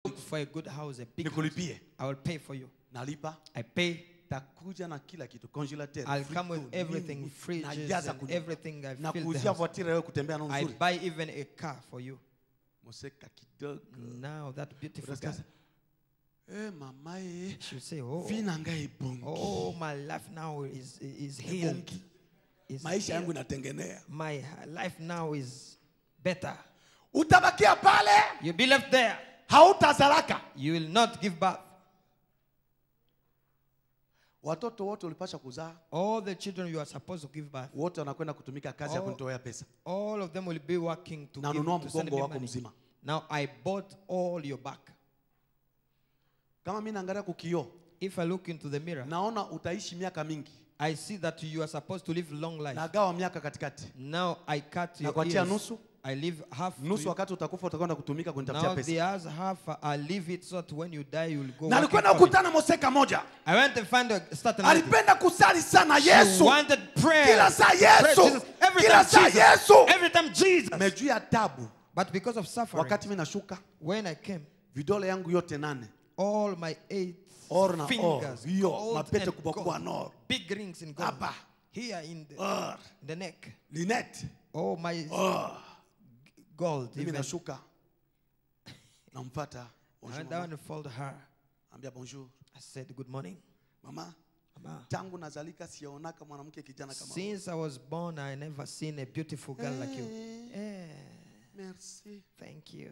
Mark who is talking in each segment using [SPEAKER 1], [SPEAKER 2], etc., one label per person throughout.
[SPEAKER 1] for a good house, a big house.
[SPEAKER 2] Nikulipie.
[SPEAKER 1] I will pay for you.
[SPEAKER 2] Nalipa.
[SPEAKER 1] I pay.
[SPEAKER 2] Takuja na kila kitu, congelateur.
[SPEAKER 1] I'll come with everything, fridges and everything. I
[SPEAKER 2] na
[SPEAKER 1] fill the
[SPEAKER 2] kuzia
[SPEAKER 1] house.
[SPEAKER 2] voiture wewe kutembea na
[SPEAKER 1] I
[SPEAKER 2] nzuri.
[SPEAKER 1] buy even a car for you.
[SPEAKER 2] Moseka kidogo.
[SPEAKER 1] Now that beautiful girl.
[SPEAKER 2] Mama
[SPEAKER 1] She'll say, oh,
[SPEAKER 2] oh,
[SPEAKER 1] my life now is healed.
[SPEAKER 2] Maisha yangu inatengenea.
[SPEAKER 1] My life now is better.
[SPEAKER 2] Utabakia pale.
[SPEAKER 1] You'll be left there.
[SPEAKER 2] Hautazalaka.
[SPEAKER 1] You will not give birth.
[SPEAKER 2] Watoto wote ulipasha kuzaa.
[SPEAKER 1] All the children you are supposed to give birth.
[SPEAKER 2] Wote wanakwenda kutumika kazi ya kunitolea pesa.
[SPEAKER 1] All of them will be working to
[SPEAKER 2] na
[SPEAKER 1] give
[SPEAKER 2] to
[SPEAKER 1] send me money.
[SPEAKER 2] Mzima.
[SPEAKER 1] Now I bought all your back.
[SPEAKER 2] Kama mimi naangalia kukio.
[SPEAKER 1] If I look into the mirror,
[SPEAKER 2] naona utaishi miaka mingi.
[SPEAKER 1] I see that you are supposed to live long life.
[SPEAKER 2] Nagawa miaka katikati.
[SPEAKER 1] Now I cut your
[SPEAKER 2] years. Nusu.
[SPEAKER 1] I leave half.
[SPEAKER 2] Nusu wakati utakufa utakwenda kutumika kunitafutia pesa.
[SPEAKER 1] Now the other half I leave it so that when you die you will go.
[SPEAKER 2] Na alikwenda kukutana Moseka moja.
[SPEAKER 1] I went to find a certain.
[SPEAKER 2] Alipenda kusali sana Yesu.
[SPEAKER 1] She wanted prayer.
[SPEAKER 2] Kila saa Yesu.
[SPEAKER 1] Kila saa
[SPEAKER 2] Yesu.
[SPEAKER 1] Every time Jesus.
[SPEAKER 2] Mejua tabu.
[SPEAKER 1] But because of suffering.
[SPEAKER 2] Wakati mimi nashuka.
[SPEAKER 1] When I came.
[SPEAKER 2] Vidole yangu yote 8.
[SPEAKER 1] All my 8 fingers.
[SPEAKER 2] Mapete kubwa kubwa nor.
[SPEAKER 1] Big rings in gold.
[SPEAKER 2] Hapa.
[SPEAKER 1] Here in the neck.
[SPEAKER 2] Linet.
[SPEAKER 1] Oh my gold.
[SPEAKER 2] Mimi nashuka. Nampata.
[SPEAKER 1] I down and followed her.
[SPEAKER 2] Ambia bonjour.
[SPEAKER 1] I said good morning.
[SPEAKER 2] Mama. Tangu nazalika siyaonaka mwanamke kijana kama.
[SPEAKER 1] Since I was born I never seen a beautiful girl like you.
[SPEAKER 2] Merci.
[SPEAKER 1] Thank you.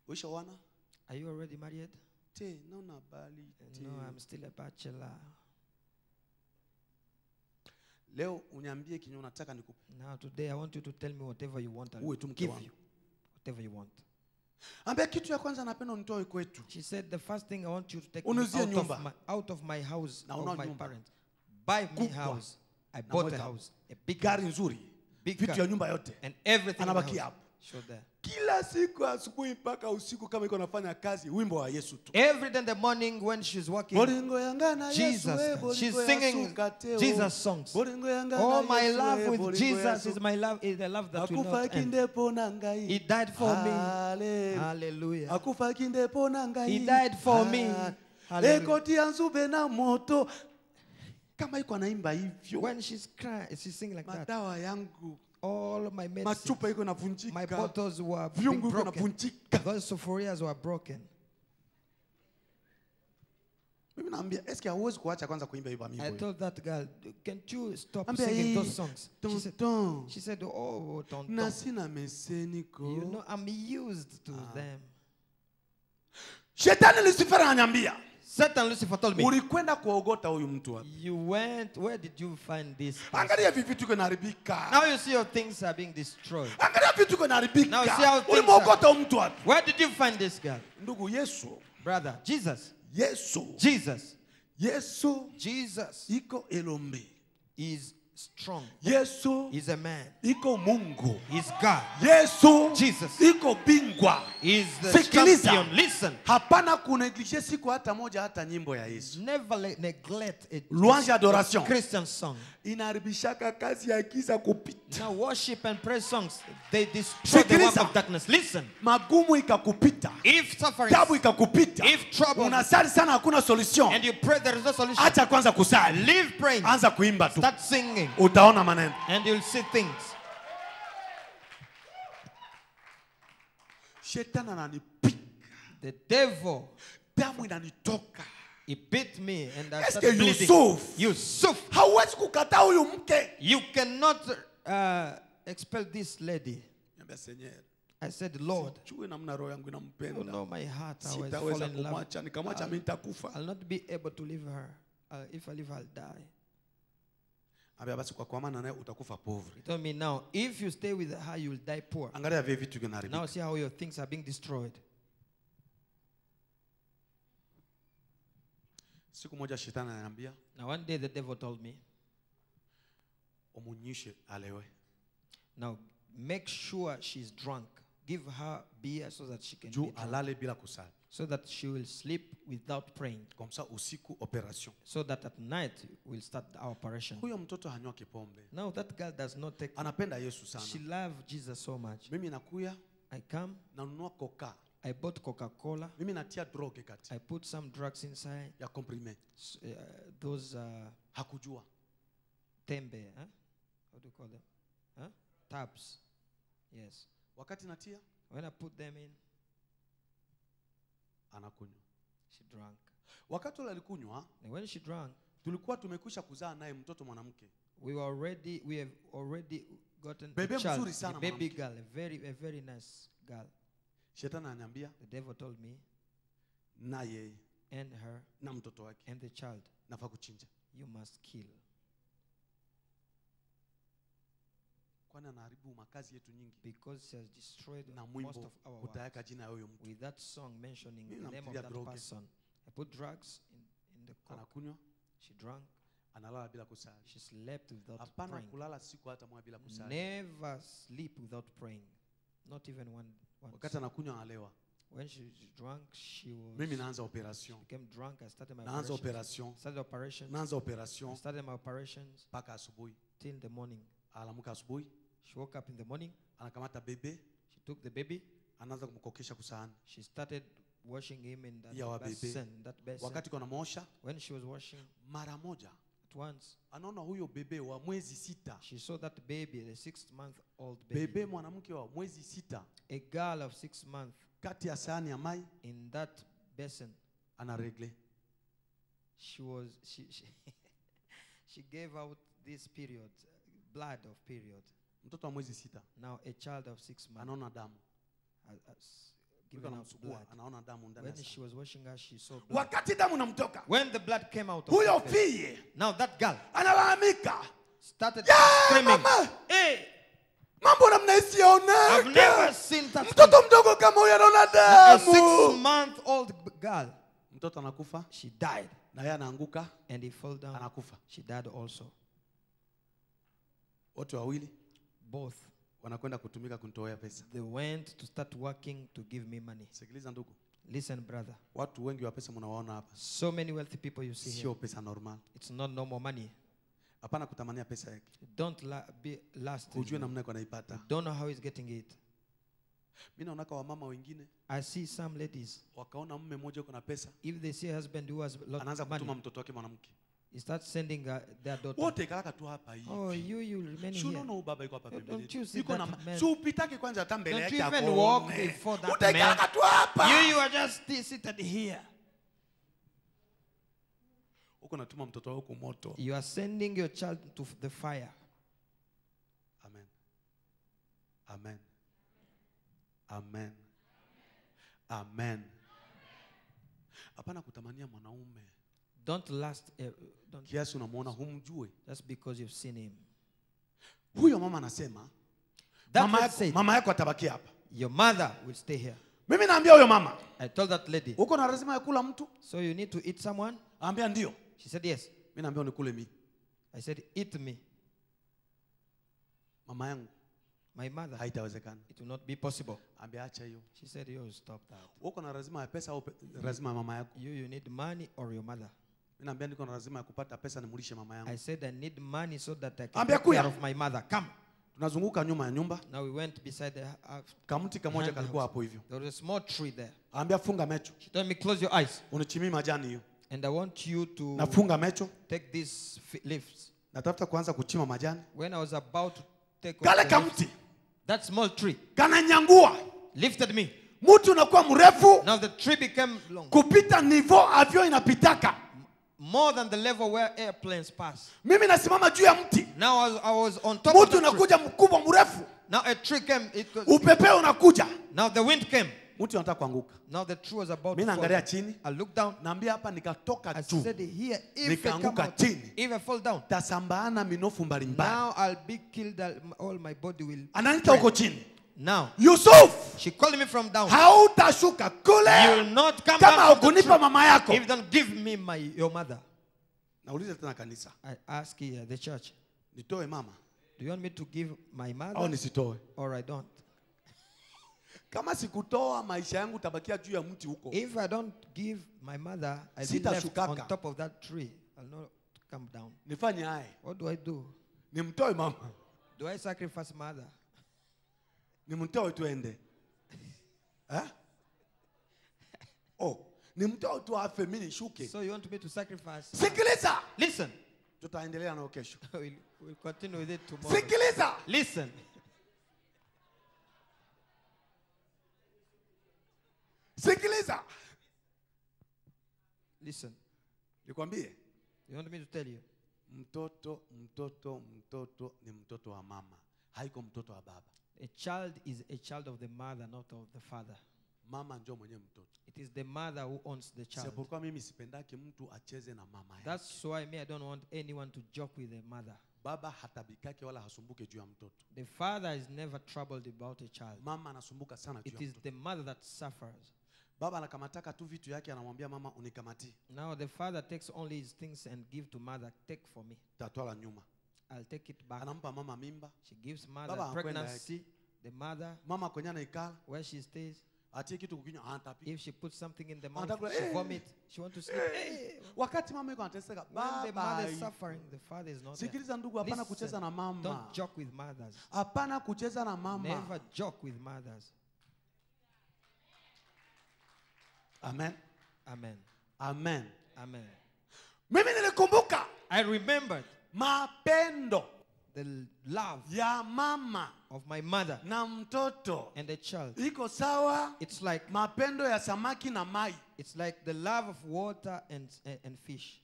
[SPEAKER 2] Ushawana?
[SPEAKER 1] Are you already married?
[SPEAKER 2] No,
[SPEAKER 1] I'm still a bachelor.
[SPEAKER 2] Leo uniambie kinyo unataka nikupe.
[SPEAKER 1] Now today I want you to tell me whatever you want. I'll give you whatever you want.
[SPEAKER 2] Ambia kitu ya kwanza napenda unitoe kwetu.
[SPEAKER 1] She said the first thing I want you to take me out of my house, of my parents. Buy me a house. I bought a house. A big
[SPEAKER 2] gari nzuri.
[SPEAKER 1] Vitu
[SPEAKER 2] ya nyumba yote.
[SPEAKER 1] And everything.
[SPEAKER 2] Anabaki hapo.
[SPEAKER 1] Sure there.
[SPEAKER 2] Kila siku asubuhi mpaka usiku kama iko nafanya kazi wimbo wa Yesu tu.
[SPEAKER 1] Every day in the morning when she's working, Jesus, she's singing Jesus songs. Oh, my love with Jesus is my love, is the love that will not end. He died for me. Hallelujah. He died for me. Hallelujah. When she's crying, she's singing like that. All my medicines, my bottles were being broken. Those sophorias were broken. I told that girl, can't you stop singing those songs? She said, oh, don't. You know, I'm used to them. Satan Lucifer told me, you went, where did you find this person? Now you see how things are being destroyed. Now you see how things are. Where did you find this girl? Brother, Jesus. Jesus. Jesus is strong. He's a man. He's God. Jesus is the champion. Listen. Never neglect a Christian song. Now worship and praise songs, they destroy the work of darkness. Listen. If suffering, if trouble, and you pray there is no solution, leave praying. Start singing. And you'll see things. The devil, he beat me and I started bleeding. Yusuf. You cannot expel this lady. I said, Lord, you know my heart, how I fall in love. I'll not be able to leave her. If I leave her, I'll die. He told me, now, if you stay with her, you will die poor. Now see how your things are being destroyed. Now one day the devil told me, now make sure she's drunk. Give her beer so that she can be drunk. So that she will sleep without praying. So that at night we'll start our operation. Now that girl does not take. She loves Jesus so much. I come.
[SPEAKER 2] Nanunua Coca.
[SPEAKER 1] I bought Coca-Cola.
[SPEAKER 2] Mimi natia droge kati.
[SPEAKER 1] I put some drugs inside.
[SPEAKER 2] Ya comprime.
[SPEAKER 1] Those
[SPEAKER 2] hakujua.
[SPEAKER 1] Tembe, huh? What do you call them? Huh? Tabs. Yes.
[SPEAKER 2] Wakati natia,
[SPEAKER 1] when I put them in,
[SPEAKER 2] anakunywa.
[SPEAKER 1] She drank.
[SPEAKER 2] Wakati ule alikunywa,
[SPEAKER 1] and when she drank,
[SPEAKER 2] tulikuwa tumekwisha kuzaa naye mtoto mwanamke.
[SPEAKER 1] We have already gotten
[SPEAKER 2] Bebe
[SPEAKER 1] a child,
[SPEAKER 2] mzuri sana,
[SPEAKER 1] a baby girl, a very nice girl.
[SPEAKER 2] Shetani ananiambia,
[SPEAKER 1] the devil told me,
[SPEAKER 2] na yeye
[SPEAKER 1] and her
[SPEAKER 2] na mtoto wake,
[SPEAKER 1] and the child,
[SPEAKER 2] nafaa kuchinja.
[SPEAKER 1] You must kill.
[SPEAKER 2] Kwani anaharibu makazi yetu nyingi.
[SPEAKER 1] Because he has destroyed
[SPEAKER 2] na
[SPEAKER 1] most of our work.
[SPEAKER 2] Utaweka jina ya huyo mtu.
[SPEAKER 1] With that song mentioning the name of that person. I put drugs in the coke.
[SPEAKER 2] Anakunywa.
[SPEAKER 1] She drank.
[SPEAKER 2] Analala bila kusali.
[SPEAKER 1] She slept without
[SPEAKER 2] Hapana
[SPEAKER 1] praying.
[SPEAKER 2] kulala siku hata moja bila kusali.
[SPEAKER 1] Never sleep without praying. Not even one.
[SPEAKER 2] Wakati anakunywa analewa.
[SPEAKER 1] When she drank, she was.
[SPEAKER 2] Mimi naanza operation.
[SPEAKER 1] Became drunk. I started my
[SPEAKER 2] operation.
[SPEAKER 1] Started operations.
[SPEAKER 2] Naanza operation.
[SPEAKER 1] I started my operations.
[SPEAKER 2] Paka asubuhi.
[SPEAKER 1] Till the morning.
[SPEAKER 2] Alamuka asubuhi.
[SPEAKER 1] She woke up in the morning.
[SPEAKER 2] Anakamata bebe.
[SPEAKER 1] She took the baby.
[SPEAKER 2] Anaanza kumkokesha kusahani.
[SPEAKER 1] She started washing him in that
[SPEAKER 2] basin. Wakati kuna mosha.
[SPEAKER 1] When she was washing.
[SPEAKER 2] Mara moja.
[SPEAKER 1] At once.
[SPEAKER 2] Anaona huyo bebe wa mwezi 6.
[SPEAKER 1] She saw that baby, the 6-month-old baby.
[SPEAKER 2] Bebe mwanamke wa mwezi 6.
[SPEAKER 1] A girl of 6 months.
[SPEAKER 2] Kati ya sahani ya mai.
[SPEAKER 1] In that basin.
[SPEAKER 2] Ana regle.
[SPEAKER 1] She she gave out this period, blood of period.
[SPEAKER 2] Mtoto wa mwezi 6.
[SPEAKER 1] Now a child of 6 months.
[SPEAKER 2] Anaona damu.
[SPEAKER 1] Given out blood.
[SPEAKER 2] Anaona damu ndani.
[SPEAKER 1] When she was washing her, she saw blood.
[SPEAKER 2] Wakati damu namtoka.
[SPEAKER 1] When the blood came out of
[SPEAKER 2] huyo fie.
[SPEAKER 1] Now that girl
[SPEAKER 2] analalamika.
[SPEAKER 1] Started screaming.
[SPEAKER 2] Mama.
[SPEAKER 1] Hey.
[SPEAKER 2] Mambo namna isiona.
[SPEAKER 1] I've never seen that.
[SPEAKER 2] Mtoto mdogo kama huyo anaona damu.
[SPEAKER 1] A 6-month-old girl.
[SPEAKER 2] Mtoto anakufa.
[SPEAKER 1] She died.
[SPEAKER 2] Na yeye anaanguka.
[SPEAKER 1] And he fell down.
[SPEAKER 2] Anakufa.
[SPEAKER 1] She died also.
[SPEAKER 2] Wote wawili.
[SPEAKER 1] Both.
[SPEAKER 2] Wanakwenda kutumika kunitoa pesa.
[SPEAKER 1] They went to start working to give me money.
[SPEAKER 2] Sikiliza ndugu.
[SPEAKER 1] Listen brother.
[SPEAKER 2] Watu wengi wa pesa mnawaona hapa.
[SPEAKER 1] So many wealthy people you see here.
[SPEAKER 2] Sio pesa normal.
[SPEAKER 1] It's not normal money.
[SPEAKER 2] Hapana kutamania pesa yake.
[SPEAKER 1] Don't be last.
[SPEAKER 2] Hujue namna yako anaipata.
[SPEAKER 1] Don't know how he's getting it.
[SPEAKER 2] Mimi naona kwa wamama wengine.
[SPEAKER 1] I see some ladies.
[SPEAKER 2] Wakaona mume mmoja yuko na pesa.
[SPEAKER 1] If they see a husband who has lot
[SPEAKER 2] anaanza
[SPEAKER 1] of money.
[SPEAKER 2] kutuma mtoto wake mwanamke.
[SPEAKER 1] He starts sending their daughter.
[SPEAKER 2] Wote kalaka tu hapa hivi.
[SPEAKER 1] Oh, you remain here.
[SPEAKER 2] Sio no baba yuko hapa pembeni.
[SPEAKER 1] Don't you see that man?
[SPEAKER 2] Si upitake kwanza hata mbele yake hapo.
[SPEAKER 1] Don't you even walk before that man.
[SPEAKER 2] Utakalaka tu hapa.
[SPEAKER 1] You are just seated here.
[SPEAKER 2] Uko natuma mtoto wako moto.
[SPEAKER 1] You are sending your child to the fire.
[SPEAKER 2] Amen. Amen. Amen. Amen. Hapana kutamania mwanaume.
[SPEAKER 1] Don't last.
[SPEAKER 2] Kiasi unamuona humjue.
[SPEAKER 1] Just because you've seen him.
[SPEAKER 2] Huyo mama anasema mama yako atabaki hapa.
[SPEAKER 1] Your mother will stay here.
[SPEAKER 2] Mimi naambia huyo mama.
[SPEAKER 1] I told that lady.
[SPEAKER 2] Uko na lazima ya kula mtu?
[SPEAKER 1] So you need to eat someone?
[SPEAKER 2] Ambia ndio.
[SPEAKER 1] She said yes.
[SPEAKER 2] Mimi naambia unikule mimi.
[SPEAKER 1] I said eat me.
[SPEAKER 2] Mama yangu.
[SPEAKER 1] My mother.
[SPEAKER 2] Haitawezekana.
[SPEAKER 1] It will not be possible.
[SPEAKER 2] Ambia acha hiyo.
[SPEAKER 1] She said you stop that.
[SPEAKER 2] Uko na lazima ya pesa au lazima ya mama yako?
[SPEAKER 1] You need money or your mother.
[SPEAKER 2] Mimi naambia niko na lazima ya kupata pesa nimlishe mama yangu.
[SPEAKER 1] I said I need money so that I can take care of my mother. Come.
[SPEAKER 2] Tunazunguka nyuma ya nyumba.
[SPEAKER 1] Now we went beside the
[SPEAKER 2] kamti kamoja kalikuwa hapo hivyo.
[SPEAKER 1] There was a small tree there.
[SPEAKER 2] Ambia funga macho.
[SPEAKER 1] She told me close your eyes.
[SPEAKER 2] Unichimie majani hiyo.
[SPEAKER 1] And I want you to
[SPEAKER 2] nafunga macho.
[SPEAKER 1] Take these leaves.
[SPEAKER 2] Natafuta kuanza kuchima majani.
[SPEAKER 1] When I was about to take
[SPEAKER 2] kale kamti.
[SPEAKER 1] That small tree.
[SPEAKER 2] Kananyangua.
[SPEAKER 1] Lifted me.
[SPEAKER 2] Mtu unakuwa mrefu.
[SPEAKER 1] Now the tree became long.
[SPEAKER 2] Kupita niveau avion inapitaka.
[SPEAKER 1] More than the level where airplanes pass.
[SPEAKER 2] Mimi nasimama juu ya mti.
[SPEAKER 1] Now I was on top of the tree.
[SPEAKER 2] Mtu unakuja mkubwa mrefu.
[SPEAKER 1] Now a tree came.
[SPEAKER 2] Upepeo unakuja.
[SPEAKER 1] Now the wind came.
[SPEAKER 2] Mtu anataka kuanguka.
[SPEAKER 1] Now the tree was about
[SPEAKER 2] to fall. Mimi naangalia chini.
[SPEAKER 1] I looked down.
[SPEAKER 2] Naambia hapa nikatoka juu.
[SPEAKER 1] I said here if I come out,
[SPEAKER 2] chini.
[SPEAKER 1] If I fall down.
[SPEAKER 2] Tasambaana minofu mbalimbali.
[SPEAKER 1] Now I'll be killed. All my body will.
[SPEAKER 2] Ananita huko chini.
[SPEAKER 1] Now
[SPEAKER 2] Yusuf,
[SPEAKER 1] she called me from down.
[SPEAKER 2] Hautashuka kule.
[SPEAKER 1] You will not come
[SPEAKER 2] kama
[SPEAKER 1] back
[SPEAKER 2] ukunipa mama yako.
[SPEAKER 1] If you don't give me your mother.
[SPEAKER 2] Nauliza tena kanisa.
[SPEAKER 1] I ask here the church.
[SPEAKER 2] Nitoe mama.
[SPEAKER 1] Do you want me to give my mother?
[SPEAKER 2] Au nisitoe?
[SPEAKER 1] Or I don't.
[SPEAKER 2] Kama sikutoa maisha yangu tabakia juu ya mti huko.
[SPEAKER 1] If I don't give my mother, I'll be left on top of that tree. I'll not come down.
[SPEAKER 2] Nifanye haya.
[SPEAKER 1] What do I do?
[SPEAKER 2] Nimtoe mama.
[SPEAKER 1] Do I sacrifice mother?
[SPEAKER 2] Nimtoe tuende. Oh, ni mtoto afe mimi nishuke.
[SPEAKER 1] So you want me to sacrifice?
[SPEAKER 2] Sikiliza.
[SPEAKER 1] Listen.
[SPEAKER 2] Tutaendelea na kesho.
[SPEAKER 1] We'll continue with it tomorrow.
[SPEAKER 2] Sikiliza.
[SPEAKER 1] Listen.
[SPEAKER 2] Sikiliza.
[SPEAKER 1] Listen.
[SPEAKER 2] Nikwambie.
[SPEAKER 1] You want me to tell you?
[SPEAKER 2] Mtoto ni mtoto wa mama. Haiko mtoto wa baba.
[SPEAKER 1] A child is a child of the mother, not of the father.
[SPEAKER 2] Mama ndio mwenye mtoto.
[SPEAKER 1] It is the mother who owns the child.
[SPEAKER 2] C'est pourquoi mimi sipendaki mtu acheze na mama yake.
[SPEAKER 1] That's why I don't want anyone to joke with the mother.
[SPEAKER 2] Baba hatabikake wala hasumbuke juu ya mtoto.
[SPEAKER 1] The father is never troubled about a child.
[SPEAKER 2] Mama anasumbuka sana juu ya mtoto.
[SPEAKER 1] It is the mother that suffers.
[SPEAKER 2] Baba anakamataka tu vitu yake anamwambia mama unikamati.
[SPEAKER 1] Now the father takes only his things and give to mother. Take for me.
[SPEAKER 2] Tatwala nyuma.
[SPEAKER 1] I'll take it back.
[SPEAKER 2] Anampa mama mimba.
[SPEAKER 1] She gives mother pregnancy. The mother,
[SPEAKER 2] mama kwenyana ikala,
[SPEAKER 1] where she stays,
[SPEAKER 2] atie kitu kukinywa anatapika.
[SPEAKER 1] If she puts something in the mouth, she vomit. She wants to sleep.
[SPEAKER 2] Wakati mama yuko anateseka,
[SPEAKER 1] when the mother is suffering, the father is not there.
[SPEAKER 2] Sikiliza ndugu, hapana kucheza na mama.
[SPEAKER 1] Don't joke with mothers.
[SPEAKER 2] Hapana kucheza na mama.
[SPEAKER 1] Never joke with mothers.
[SPEAKER 2] Amen.
[SPEAKER 1] Amen.
[SPEAKER 2] Amen.
[SPEAKER 1] Amen.
[SPEAKER 2] Mimi nilikumbuka.
[SPEAKER 1] I remembered
[SPEAKER 2] mapendo,
[SPEAKER 1] the love
[SPEAKER 2] ya mama
[SPEAKER 1] of my mother
[SPEAKER 2] na mtoto
[SPEAKER 1] and the child.
[SPEAKER 2] Iko sawa.
[SPEAKER 1] It's like
[SPEAKER 2] mapendo ya samaki na mai.
[SPEAKER 1] It's like the love of water and fish.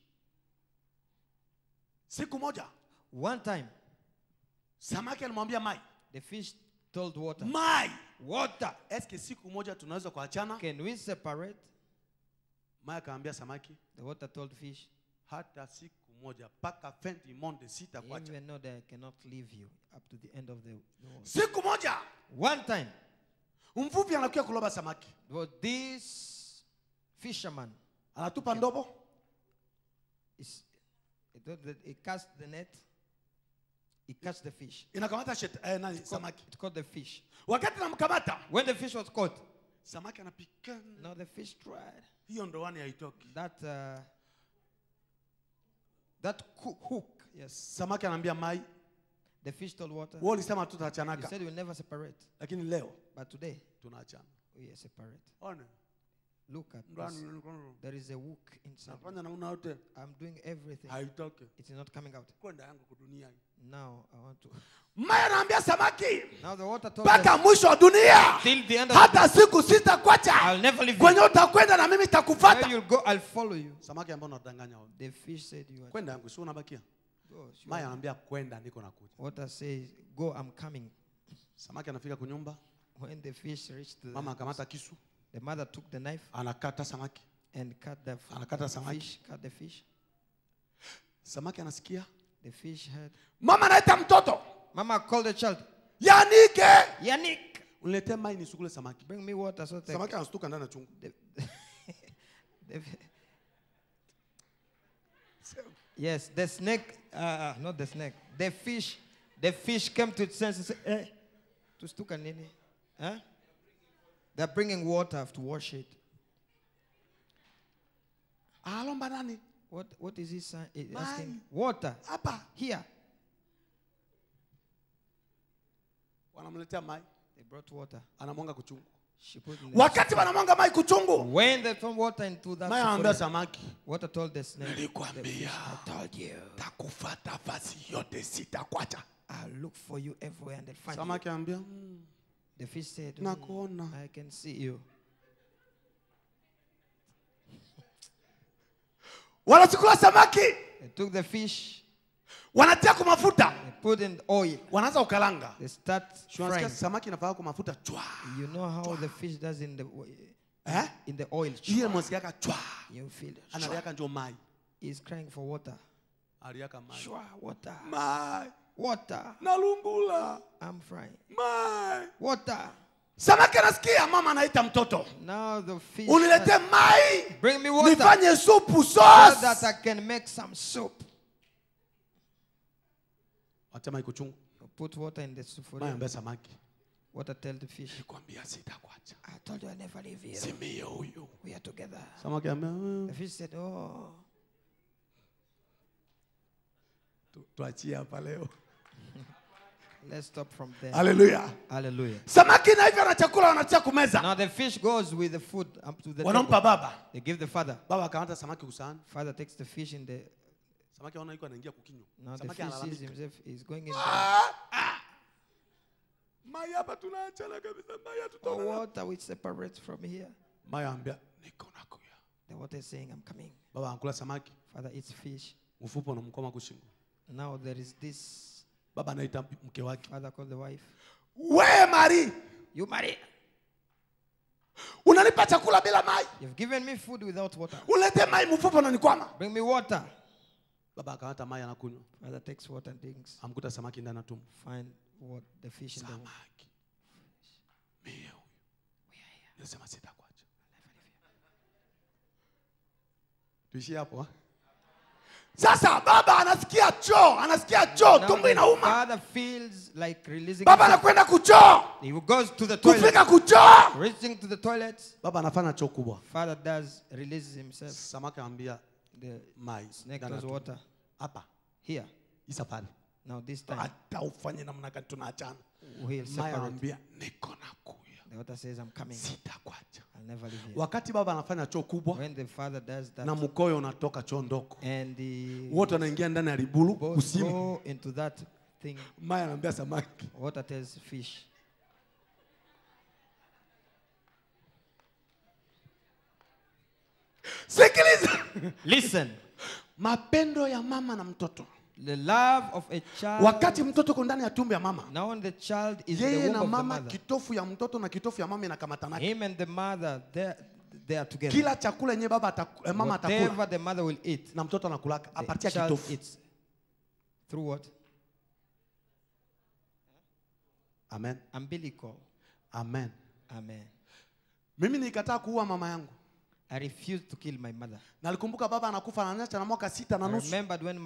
[SPEAKER 2] Siku moja,
[SPEAKER 1] one time,
[SPEAKER 2] samaki alimwambia mai,
[SPEAKER 1] the fish told water,
[SPEAKER 2] mai,
[SPEAKER 1] water,
[SPEAKER 2] eske siku moja tunaweza kuachana?
[SPEAKER 1] Can we separate?
[SPEAKER 2] Mai akamwambia samaki,
[SPEAKER 1] the water told fish,
[SPEAKER 2] hata siku moja paka fin du monde sitakuacha.
[SPEAKER 1] Even though they cannot leave you up to the end of the world.
[SPEAKER 2] Siku moja,
[SPEAKER 1] one time,
[SPEAKER 2] mvuvi anakuja kuloba samaki.
[SPEAKER 1] Well, this fisherman
[SPEAKER 2] anatupa ndobo,
[SPEAKER 1] he cast the net, he catch the fish.
[SPEAKER 2] Inakamata samaki.
[SPEAKER 1] It caught the fish.
[SPEAKER 2] Wakati namkamata,
[SPEAKER 1] when the fish was caught,
[SPEAKER 2] samaki anapika.
[SPEAKER 1] Now the fish tried.
[SPEAKER 2] Hiyo ndoani haitoki.
[SPEAKER 1] That hook, yes.
[SPEAKER 2] Samaki anambia mai,
[SPEAKER 1] the fish told water,
[SPEAKER 2] wewe ulisema tutaachanaka.
[SPEAKER 1] You said we'll never separate.
[SPEAKER 2] Lakini leo,
[SPEAKER 1] but today,
[SPEAKER 2] tunaachana.
[SPEAKER 1] We are separate.
[SPEAKER 2] Ona.
[SPEAKER 1] Look at this. There is a hook inside. I'm doing everything. It is not coming out. Now I want to. Now the water told us, till the end of the day, I'll never leave you. Where you'll go, I'll follow you. The fish said, you are go. Water says, go, I'm coming. When the fish reached the house, the mother took the knife
[SPEAKER 2] anakata samaki
[SPEAKER 1] and cut the fish. Cut the fish.
[SPEAKER 2] Samaki anasikia.
[SPEAKER 1] The fish heard.
[SPEAKER 2] Mama anaita mtoto.
[SPEAKER 1] Mama called the child.
[SPEAKER 2] Yanike.
[SPEAKER 1] Yanik.
[SPEAKER 2] Unilete mai nisukule samaki.
[SPEAKER 1] Bring me water so that.
[SPEAKER 2] Samaki anastuka ndani ya chungu.
[SPEAKER 1] Yes, the snake. Not the snake. The fish. The fish came to its senses. Hey, to stuka nini? Huh? They're bringing water to wash it. What is he asking? Water.
[SPEAKER 2] Apa.
[SPEAKER 1] Here. They brought water. She put in when they found water into that, water told the snake, I told you, I'll look for you everywhere and they'll find you. The fish said, I can see you.
[SPEAKER 2] They
[SPEAKER 1] took the fish.
[SPEAKER 2] They
[SPEAKER 1] put in oil. They start frying. You know how the fish does in the oil. You feel it. He's crying for water. Water. Water.
[SPEAKER 2] Nalungula.
[SPEAKER 1] I'm frying.
[SPEAKER 2] Mai.
[SPEAKER 1] Water.
[SPEAKER 2] Samaki anasikia mama anaita mtoto.
[SPEAKER 1] Now the fish.
[SPEAKER 2] Unilete mai.
[SPEAKER 1] Bring me water.
[SPEAKER 2] Nifanye supu sauce.
[SPEAKER 1] So that I can make some soup.
[SPEAKER 2] Acha mai kuchungu.
[SPEAKER 1] Put water in the soup for
[SPEAKER 2] mai ambe samaki.
[SPEAKER 1] Water tell the fish.
[SPEAKER 2] Nikwambia sitakuacha.
[SPEAKER 1] I told you I never leave you.
[SPEAKER 2] Simie huyu.
[SPEAKER 1] We are together.
[SPEAKER 2] Samaki ambe.
[SPEAKER 1] The fish said, oh.
[SPEAKER 2] Tuachie hapa leo.
[SPEAKER 1] Let's stop from there.
[SPEAKER 2] Hallelujah.
[SPEAKER 1] Hallelujah.
[SPEAKER 2] Samaki na hivyo na chakula wanatia kumeza.
[SPEAKER 1] Now the fish goes with the food up to the
[SPEAKER 2] Wanampa baba.
[SPEAKER 1] They give the father.
[SPEAKER 2] Baba akamata samaki kusahani.
[SPEAKER 1] Father takes the fish in the.
[SPEAKER 2] Samaki anaona yuko anaingia kukinywa.
[SPEAKER 1] Now the fish sees himself is going in.
[SPEAKER 2] Mai hapa tunaachana kabisa. Mai tutona.
[SPEAKER 1] Water which separates from here.
[SPEAKER 2] Mai ambia niko nakuya.
[SPEAKER 1] The water is saying I'm coming.
[SPEAKER 2] Baba anakula samaki.
[SPEAKER 1] Father eats fish.
[SPEAKER 2] Mfupo na mkoma kushingo.
[SPEAKER 1] Now there is this.
[SPEAKER 2] Baba anaita mke wake.
[SPEAKER 1] Father called the wife.
[SPEAKER 2] Wewe Mari.
[SPEAKER 1] You Mary.
[SPEAKER 2] Unanipa chakula bila mai.
[SPEAKER 1] You've given me food without water.
[SPEAKER 2] Ulete mai mfupo na nikwama.
[SPEAKER 1] Bring me water.
[SPEAKER 2] Baba akamata mai anakunywa.
[SPEAKER 1] Father takes water and drinks.
[SPEAKER 2] Amkuta samaki ndani ya tumbo.
[SPEAKER 1] Find what the fish in the water.
[SPEAKER 2] Mimi huyu. Nasema sitakuacha. Tuishie hapo. Sasa baba anasikia choo, tumbo inauma.
[SPEAKER 1] Father feels like releasing.
[SPEAKER 2] Baba anakwenda kuchoo.
[SPEAKER 1] He goes to the toilet.
[SPEAKER 2] Kufika kuchoo.
[SPEAKER 1] Reaching to the toilet.
[SPEAKER 2] Baba anafanya choo kubwa.
[SPEAKER 1] Father releases himself.
[SPEAKER 2] Samaki anambia
[SPEAKER 1] the
[SPEAKER 2] mai.
[SPEAKER 1] Snake does water.
[SPEAKER 2] Hapa.
[SPEAKER 1] Here.
[SPEAKER 2] Isafari.
[SPEAKER 1] Now this time.
[SPEAKER 2] Hata ufanye namna gani tunaachana.
[SPEAKER 1] We'll separate. Mai
[SPEAKER 2] anambia niko nakuya.
[SPEAKER 1] The water says I'm coming.
[SPEAKER 2] Sitakuacha.
[SPEAKER 1] I'll never leave here.
[SPEAKER 2] Wakati baba anafanya choo kubwa.
[SPEAKER 1] When the father does that.
[SPEAKER 2] Na mkoyo unatoka choo ndoko.
[SPEAKER 1] And the
[SPEAKER 2] wote wanaingia ndani ya libulu kusimu.
[SPEAKER 1] Go into that thing.
[SPEAKER 2] Mai anambia samaki.
[SPEAKER 1] Water tells fish.
[SPEAKER 2] Sikiliza.
[SPEAKER 1] Listen.
[SPEAKER 2] Mapendo ya mama na mtoto.
[SPEAKER 1] The love of a child.
[SPEAKER 2] Wakati mtoto uko ndani ya tumbo ya mama.
[SPEAKER 1] Now when the child is in the womb of the mother.
[SPEAKER 2] Kitofu ya mtoto na kitofu ya mama inakamatana.
[SPEAKER 1] Him and the mother they are together.
[SPEAKER 2] Kila chakula yenye mama atakula.
[SPEAKER 1] Whatever the mother will eat.
[SPEAKER 2] Na mtoto anakulaka apartia kitofu.
[SPEAKER 1] Eats. Through what?
[SPEAKER 2] Amen.
[SPEAKER 1] Umbilical.
[SPEAKER 2] Amen.
[SPEAKER 1] Amen.
[SPEAKER 2] Mimi nilikataa kuua mama yangu.
[SPEAKER 1] I refused to kill my mother.
[SPEAKER 2] Nalikumbuka baba anakufa ananiacha na mwaka 6 na nusu.
[SPEAKER 1] I remembered when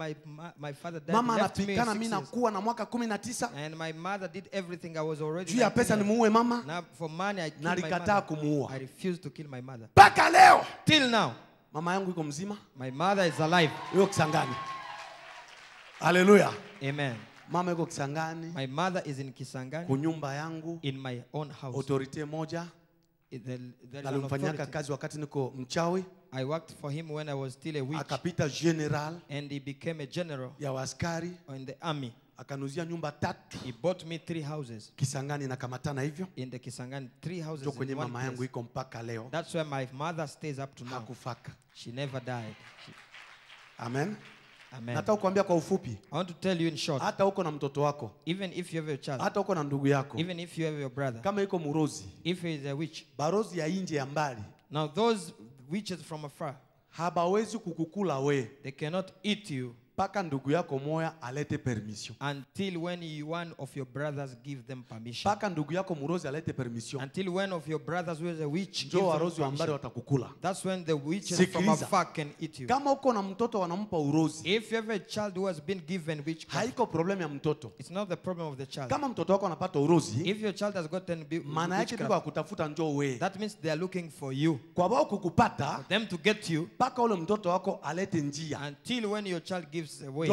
[SPEAKER 1] my father died.
[SPEAKER 2] Mama anapikana mimi nakuwa na mwaka 19.
[SPEAKER 1] And my mother did everything. I was already.
[SPEAKER 2] Juu ya pesa nimuue mama.
[SPEAKER 1] Now for money I killed
[SPEAKER 2] nalikataa kumuua.
[SPEAKER 1] I refused to kill my mother.
[SPEAKER 2] Paka leo.
[SPEAKER 1] Till now.
[SPEAKER 2] Mama yangu iko mzima.
[SPEAKER 1] My mother is alive.
[SPEAKER 2] Yuko Kisangani. Hallelujah.
[SPEAKER 1] Amen.
[SPEAKER 2] Mama yuko Kisangani.
[SPEAKER 1] My mother is in Kisangani.
[SPEAKER 2] Kunyumba yangu.
[SPEAKER 1] In my own house.
[SPEAKER 2] Autorite moja. Nalimfanyaka kazi wakati niko mchawi.
[SPEAKER 1] I worked for him when I was still a witch.
[SPEAKER 2] Akapita general.
[SPEAKER 1] And he became a general.
[SPEAKER 2] Ya waskari.
[SPEAKER 1] In the army.
[SPEAKER 2] Akanuzia nyumba 3.
[SPEAKER 1] He bought me 3 houses.
[SPEAKER 2] Kisangani nakamatana hivyo.
[SPEAKER 1] In the Kisangani 3 houses.
[SPEAKER 2] Ndio kwenye mama yangu iko mpaka leo.
[SPEAKER 1] That's where my mother stays up to now.
[SPEAKER 2] Hakufaka.
[SPEAKER 1] She never died.
[SPEAKER 2] Amen.
[SPEAKER 1] Amen.
[SPEAKER 2] Nataka kuambia kwa ufupi.
[SPEAKER 1] I want to tell you in short.
[SPEAKER 2] Hata uko na mtoto wako.
[SPEAKER 1] Even if you have a child.
[SPEAKER 2] Hata uko na ndugu yako.
[SPEAKER 1] Even if you have your brother.
[SPEAKER 2] Kama yuko murozi.
[SPEAKER 1] If he is a witch.
[SPEAKER 2] Barozi ya nje ya mbali.
[SPEAKER 1] Now those witches from afar.
[SPEAKER 2] Habawezi kukukula we.
[SPEAKER 1] They cannot eat you.
[SPEAKER 2] Paka ndugu yako moya alete permission.
[SPEAKER 1] Until when one of your brothers give them permission.
[SPEAKER 2] Paka ndugu yako murozi alete permission.
[SPEAKER 1] Until one of your brothers who is a witch gives
[SPEAKER 2] them permission. Watakukula.
[SPEAKER 1] That's when the witches from afar can eat you.
[SPEAKER 2] Kama uko na mtoto wanampa urozi.
[SPEAKER 1] If you have a child who has been given witchcraft.
[SPEAKER 2] Haiko problem ya mtoto.
[SPEAKER 1] It's not the problem of the child.
[SPEAKER 2] Kama mtoto wako anapata urozi.
[SPEAKER 1] If your child has gotten
[SPEAKER 2] maana yake biko akutafuta njoo we.
[SPEAKER 1] That means they are looking for you.
[SPEAKER 2] Kwa wao kukupata.
[SPEAKER 1] For them to get you.
[SPEAKER 2] Paka ule mtoto wako alete njia.
[SPEAKER 1] Until when your child gives away.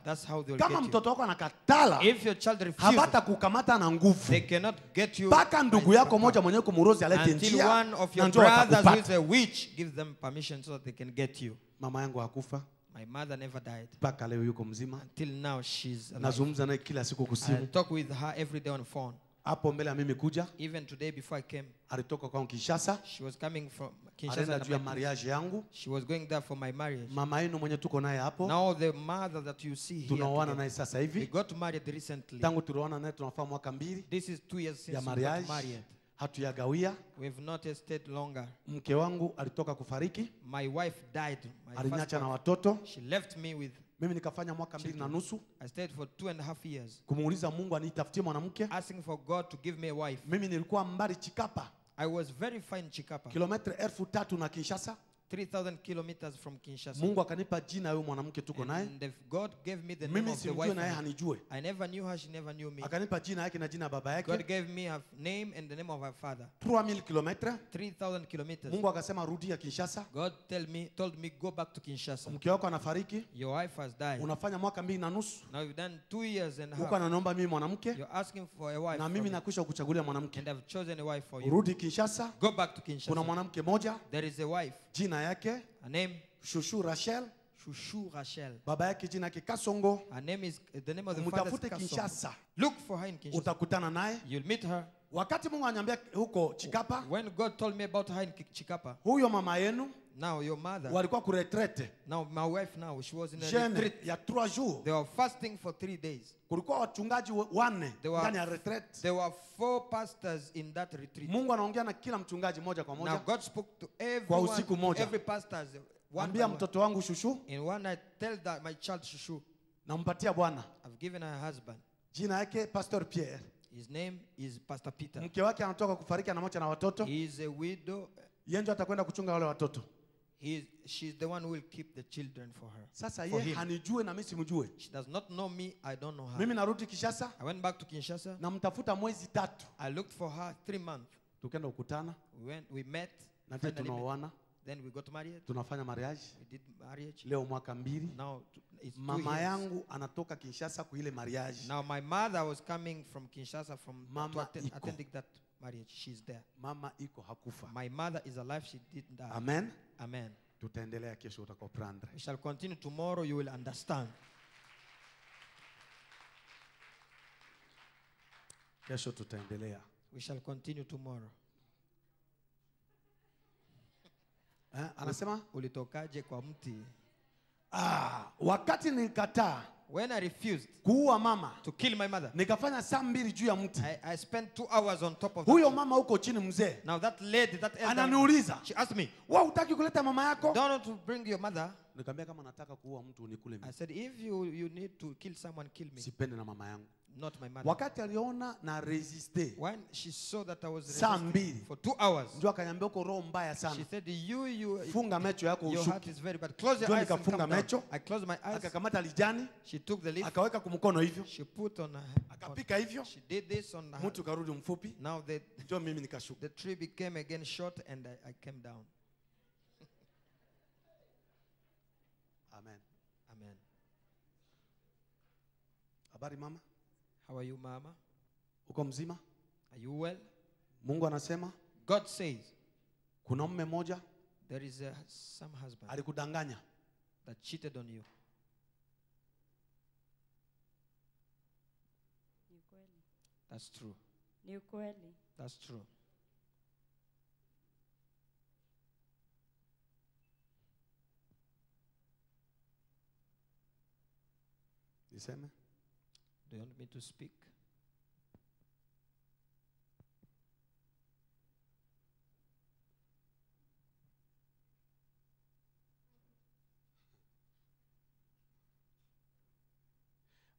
[SPEAKER 2] That's
[SPEAKER 1] how they will
[SPEAKER 2] kama
[SPEAKER 1] get
[SPEAKER 2] mtoto wako anakatala,
[SPEAKER 1] if your child refuses,
[SPEAKER 2] habata kukamata na nguvu.
[SPEAKER 1] They cannot get you.
[SPEAKER 2] Paka ndugu yako moja mwenye kumurozi alete njia.
[SPEAKER 1] Until one of your brothers who is a witch gives them permission so that they can get you.
[SPEAKER 2] Mama yangu hakufa.
[SPEAKER 1] My mother never died.
[SPEAKER 2] Paka leo yuko mzima.
[SPEAKER 1] Until now she's alive.
[SPEAKER 2] Nazungumza naye kila siku kusimu.
[SPEAKER 1] I talk with her every day on phone.
[SPEAKER 2] Hapo mbele ya mimi kuja.
[SPEAKER 1] Even today before I came.
[SPEAKER 2] Alitoka kwa Kinshasa.
[SPEAKER 1] She was coming from Kinshasa.
[SPEAKER 2] Juu ya marriage yangu.
[SPEAKER 1] She was going there for my marriage.
[SPEAKER 2] Mama yenu mwenye tuko naye hapo.
[SPEAKER 1] Now the mother that you see here.
[SPEAKER 2] Tunaoana naye sasa hivi.
[SPEAKER 1] We got married recently.
[SPEAKER 2] Tangu tuliona naye tunafaa mwaka 2.
[SPEAKER 1] This is 2 years since we got married.
[SPEAKER 2] Hatuyagawia.
[SPEAKER 1] We have not stayed longer.
[SPEAKER 2] Mke wangu alitoka kufariki.
[SPEAKER 1] My wife died.
[SPEAKER 2] Aliniacha na watoto.
[SPEAKER 1] She left me with.
[SPEAKER 2] Mimi nikafanya mwaka 2 na nusu.
[SPEAKER 1] I stayed for 2.5 years.
[SPEAKER 2] Kumuuliza Mungu anitafutie mwanamke.
[SPEAKER 1] Asking for God to give me a wife.
[SPEAKER 2] Mimi nilikuwa mbali Chikapa.
[SPEAKER 1] I was very fine Chikapa.
[SPEAKER 2] Kilometre 3,000 na Kinshasa.
[SPEAKER 1] 3,000 kilometers from Kinshasa.
[SPEAKER 2] Mungu akanipa jina huyo mwanamke tuko naye.
[SPEAKER 1] And God gave me the name of the wife.
[SPEAKER 2] Na yeye hanijue.
[SPEAKER 1] I never knew her, she never knew me.
[SPEAKER 2] Akanipa jina yake na jina baba yake.
[SPEAKER 1] God gave me her name and the name of her father.
[SPEAKER 2] 3,000 kilometers.
[SPEAKER 1] 3,000 kilometers.
[SPEAKER 2] Mungu akasema rudia Kinshasa.
[SPEAKER 1] God told me go back to Kinshasa.
[SPEAKER 2] Mke wako anafariki.
[SPEAKER 1] Your wife has died.
[SPEAKER 2] Unafanya mwaka 2 na nusu.
[SPEAKER 1] Now you've done 2 years and a half.
[SPEAKER 2] Mungu ananiomba mimi mwanamke.
[SPEAKER 1] You're asking for a wife.
[SPEAKER 2] Na mimi nakwisha kuchagulia mwanamke.
[SPEAKER 1] And I've chosen a wife for you.
[SPEAKER 2] Rudi Kinshasa.
[SPEAKER 1] Go back to Kinshasa.
[SPEAKER 2] Kuna mwanamke moja.
[SPEAKER 1] There is a wife.
[SPEAKER 2] Jina yake.
[SPEAKER 1] Her name.
[SPEAKER 2] Shushu Rachel.
[SPEAKER 1] Shushu Rachel.
[SPEAKER 2] Baba yake jina yake Kasongo.
[SPEAKER 1] Her name is the name of the father is Kasongo.
[SPEAKER 2] Kinshasa.
[SPEAKER 1] Look for her in Kinshasa.
[SPEAKER 2] Utakutana naye.
[SPEAKER 1] You'll meet her.
[SPEAKER 2] Wakati Mungu ananiambia huko Chikapa.
[SPEAKER 1] When God told me about her in Chikapa.
[SPEAKER 2] Huyo mama yenu.
[SPEAKER 1] Now your mother.
[SPEAKER 2] Walikuwa ku retraite.
[SPEAKER 1] Now my wife now she was in a retreat.
[SPEAKER 2] Ya 3 jours.
[SPEAKER 1] They were fasting for 3 days.
[SPEAKER 2] Kulikuwa wachungaji 4 ndani ya retraite.
[SPEAKER 1] There were 4 pastors in that retreat.
[SPEAKER 2] Mungu anaongea na kila mchungaji moja kwa moja.
[SPEAKER 1] Now God spoke to
[SPEAKER 2] everyone,
[SPEAKER 1] every pastor.
[SPEAKER 2] Ambia mtoto wangu Shushu.
[SPEAKER 1] In one night, tell that my child Shushu.
[SPEAKER 2] Nampatia Bwana.
[SPEAKER 1] I've given her a husband.
[SPEAKER 2] Jina yake Pastor Pierre.
[SPEAKER 1] His name is Pastor Peter.
[SPEAKER 2] Mke wake anatoka kufariki anamwacha na watoto.
[SPEAKER 1] He is a widow.
[SPEAKER 2] Yeye ndio atakwenda kuchunga wale watoto.
[SPEAKER 1] She's the one who will keep the children for her.
[SPEAKER 2] Sasa yeye hanijue na mimi simjue.
[SPEAKER 1] She does not know me, I don't know her.
[SPEAKER 2] Mimi narudi Kinshasa.
[SPEAKER 1] I went back to Kinshasa.
[SPEAKER 2] Namtafuta mwezi 3.
[SPEAKER 1] I looked for her 3 months.
[SPEAKER 2] Tukaenda kukutana.
[SPEAKER 1] We met.
[SPEAKER 2] Na tunaoana.
[SPEAKER 1] Then we got married.
[SPEAKER 2] Tunafanya marriage.
[SPEAKER 1] We did marriage.
[SPEAKER 2] Leo mwaka 2.
[SPEAKER 1] Now it's 2
[SPEAKER 2] mama
[SPEAKER 1] years.
[SPEAKER 2] yangu anatoka Kinshasa kwa ile marriage.
[SPEAKER 1] Now my mother was coming from Kinshasa attending that marriage. She's there.
[SPEAKER 2] Mama iko hakufa.
[SPEAKER 1] My mother is alive, she didn't die.
[SPEAKER 2] Amen.
[SPEAKER 1] Amen.
[SPEAKER 2] Tutaendelea kesho utakoprendre.
[SPEAKER 1] We shall continue tomorrow, you will understand.
[SPEAKER 2] Kesho tutaendelea.
[SPEAKER 1] We shall continue tomorrow.
[SPEAKER 2] Anasema
[SPEAKER 1] ulitokaje kwa mti?
[SPEAKER 2] Wakati nilikataa
[SPEAKER 1] when I refused
[SPEAKER 2] kuua mama
[SPEAKER 1] to kill my mother,
[SPEAKER 2] nikafanya saa 2 juu ya mti.
[SPEAKER 1] I spent 2 hours on top of
[SPEAKER 2] huyo mama huko chini mzee.
[SPEAKER 1] Now that lady, that elder,
[SPEAKER 2] ananiuliza,
[SPEAKER 1] she asked me,
[SPEAKER 2] wewe hutaki kuleta mama yako?
[SPEAKER 1] Don't want to bring your mother.
[SPEAKER 2] Nikamwambia kama nataka kuua mtu unikule mimi.
[SPEAKER 1] I said if you need to kill someone, kill me.
[SPEAKER 2] Sipendi na mama yangu.
[SPEAKER 1] Not my mother.
[SPEAKER 2] Wakati aliona na resiste,
[SPEAKER 1] when she saw that I was resisting for 2 hours,
[SPEAKER 2] ndio akaniambia uko roho mbaya sana.
[SPEAKER 1] She said you
[SPEAKER 2] funga macho yako ushuke.
[SPEAKER 1] Your heart is very bad. Close your eyes and come down. I closed my eyes.
[SPEAKER 2] Akakamata lijani.
[SPEAKER 1] She took the leaf.
[SPEAKER 2] Akaweka kumkono hivyo.
[SPEAKER 1] She put on her.
[SPEAKER 2] Akapika hivyo.
[SPEAKER 1] She did this on her.
[SPEAKER 2] Mtu karudi mfupi.
[SPEAKER 1] Now
[SPEAKER 2] ndio mimi nikashuka.
[SPEAKER 1] The tree became again short and I came down.
[SPEAKER 2] Amen.
[SPEAKER 1] Amen.
[SPEAKER 2] Habari mama?
[SPEAKER 1] How are you, mama?
[SPEAKER 2] Uko mzima?
[SPEAKER 1] Are you well?
[SPEAKER 2] Mungu anasema,
[SPEAKER 1] God says,
[SPEAKER 2] kuna mume mmoja,
[SPEAKER 1] there is some husband
[SPEAKER 2] alikudanganya,
[SPEAKER 1] that cheated on you. That's true. That's true.
[SPEAKER 2] Niseme?
[SPEAKER 1] Do you want me to speak?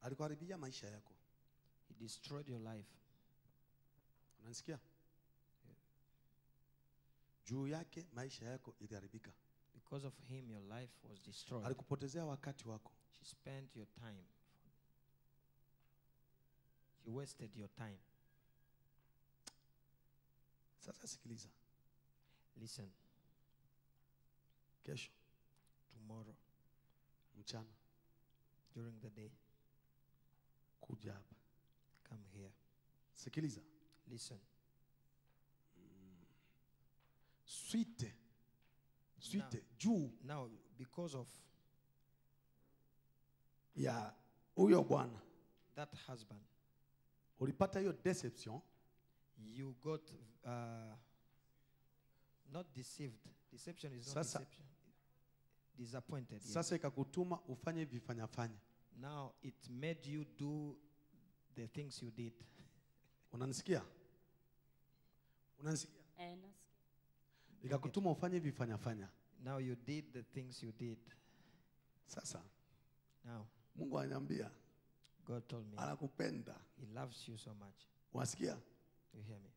[SPEAKER 2] Alikuharibia maisha yako.
[SPEAKER 1] He destroyed your life.
[SPEAKER 2] Unanisikia? Juu yake maisha yako iliharibika.
[SPEAKER 1] Because of him your life was destroyed.
[SPEAKER 2] Alikupotezea wakati wako.
[SPEAKER 1] She spent your time. She wasted your time.
[SPEAKER 2] Sasa sikiliza.
[SPEAKER 1] Listen.
[SPEAKER 2] Kesho.
[SPEAKER 1] Tomorrow.
[SPEAKER 2] Mchana.
[SPEAKER 1] During the day.
[SPEAKER 2] Kuja hapa.
[SPEAKER 1] Come here.
[SPEAKER 2] Sikiliza.
[SPEAKER 1] Listen.
[SPEAKER 2] Suite. Juu.
[SPEAKER 1] Now because of
[SPEAKER 2] ya huyo bwana.
[SPEAKER 1] That husband.
[SPEAKER 2] Ulipata hiyo deception.
[SPEAKER 1] You got not deceived. Deception is not deception. Disappointed.
[SPEAKER 2] Sasa ikakutuma ufanye vifanya.
[SPEAKER 1] Now it made you do the things you did.
[SPEAKER 2] Unanisikia? Unanisikia? Ikakutuma ufanye vifanya.
[SPEAKER 1] Now you did the things you did.
[SPEAKER 2] Sasa.
[SPEAKER 1] Now.
[SPEAKER 2] Mungu ananiambia.
[SPEAKER 1] God told me.
[SPEAKER 2] Anakupenda.
[SPEAKER 1] He loves you so much.
[SPEAKER 2] Wasikia?
[SPEAKER 1] You hear me?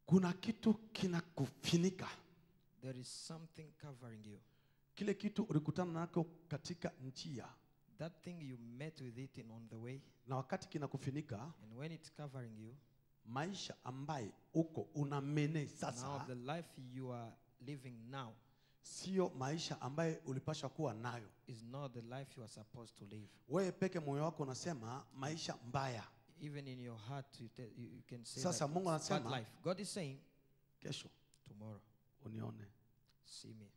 [SPEAKER 2] Kuna kitu kinakufinika.
[SPEAKER 1] There is something covering you.
[SPEAKER 2] Kile kitu ulikutana nako katika njia.
[SPEAKER 1] That thing you met with it on the way.
[SPEAKER 2] Na wakati kinakufunika,
[SPEAKER 1] and when it's covering you,
[SPEAKER 2] maisha ambaye uko unamene sasa.
[SPEAKER 1] Now the life you are living now.
[SPEAKER 2] Sio maisha ambaye ulipaswa kuwa nayo.
[SPEAKER 1] Is not the life you are supposed to live.
[SPEAKER 2] Wewe peke moyo wako unasema maisha mbaya.
[SPEAKER 1] Even in your heart you can say
[SPEAKER 2] sasa Mungu anasema
[SPEAKER 1] life. God is saying
[SPEAKER 2] kesho,
[SPEAKER 1] tomorrow,
[SPEAKER 2] unione.
[SPEAKER 1] See me.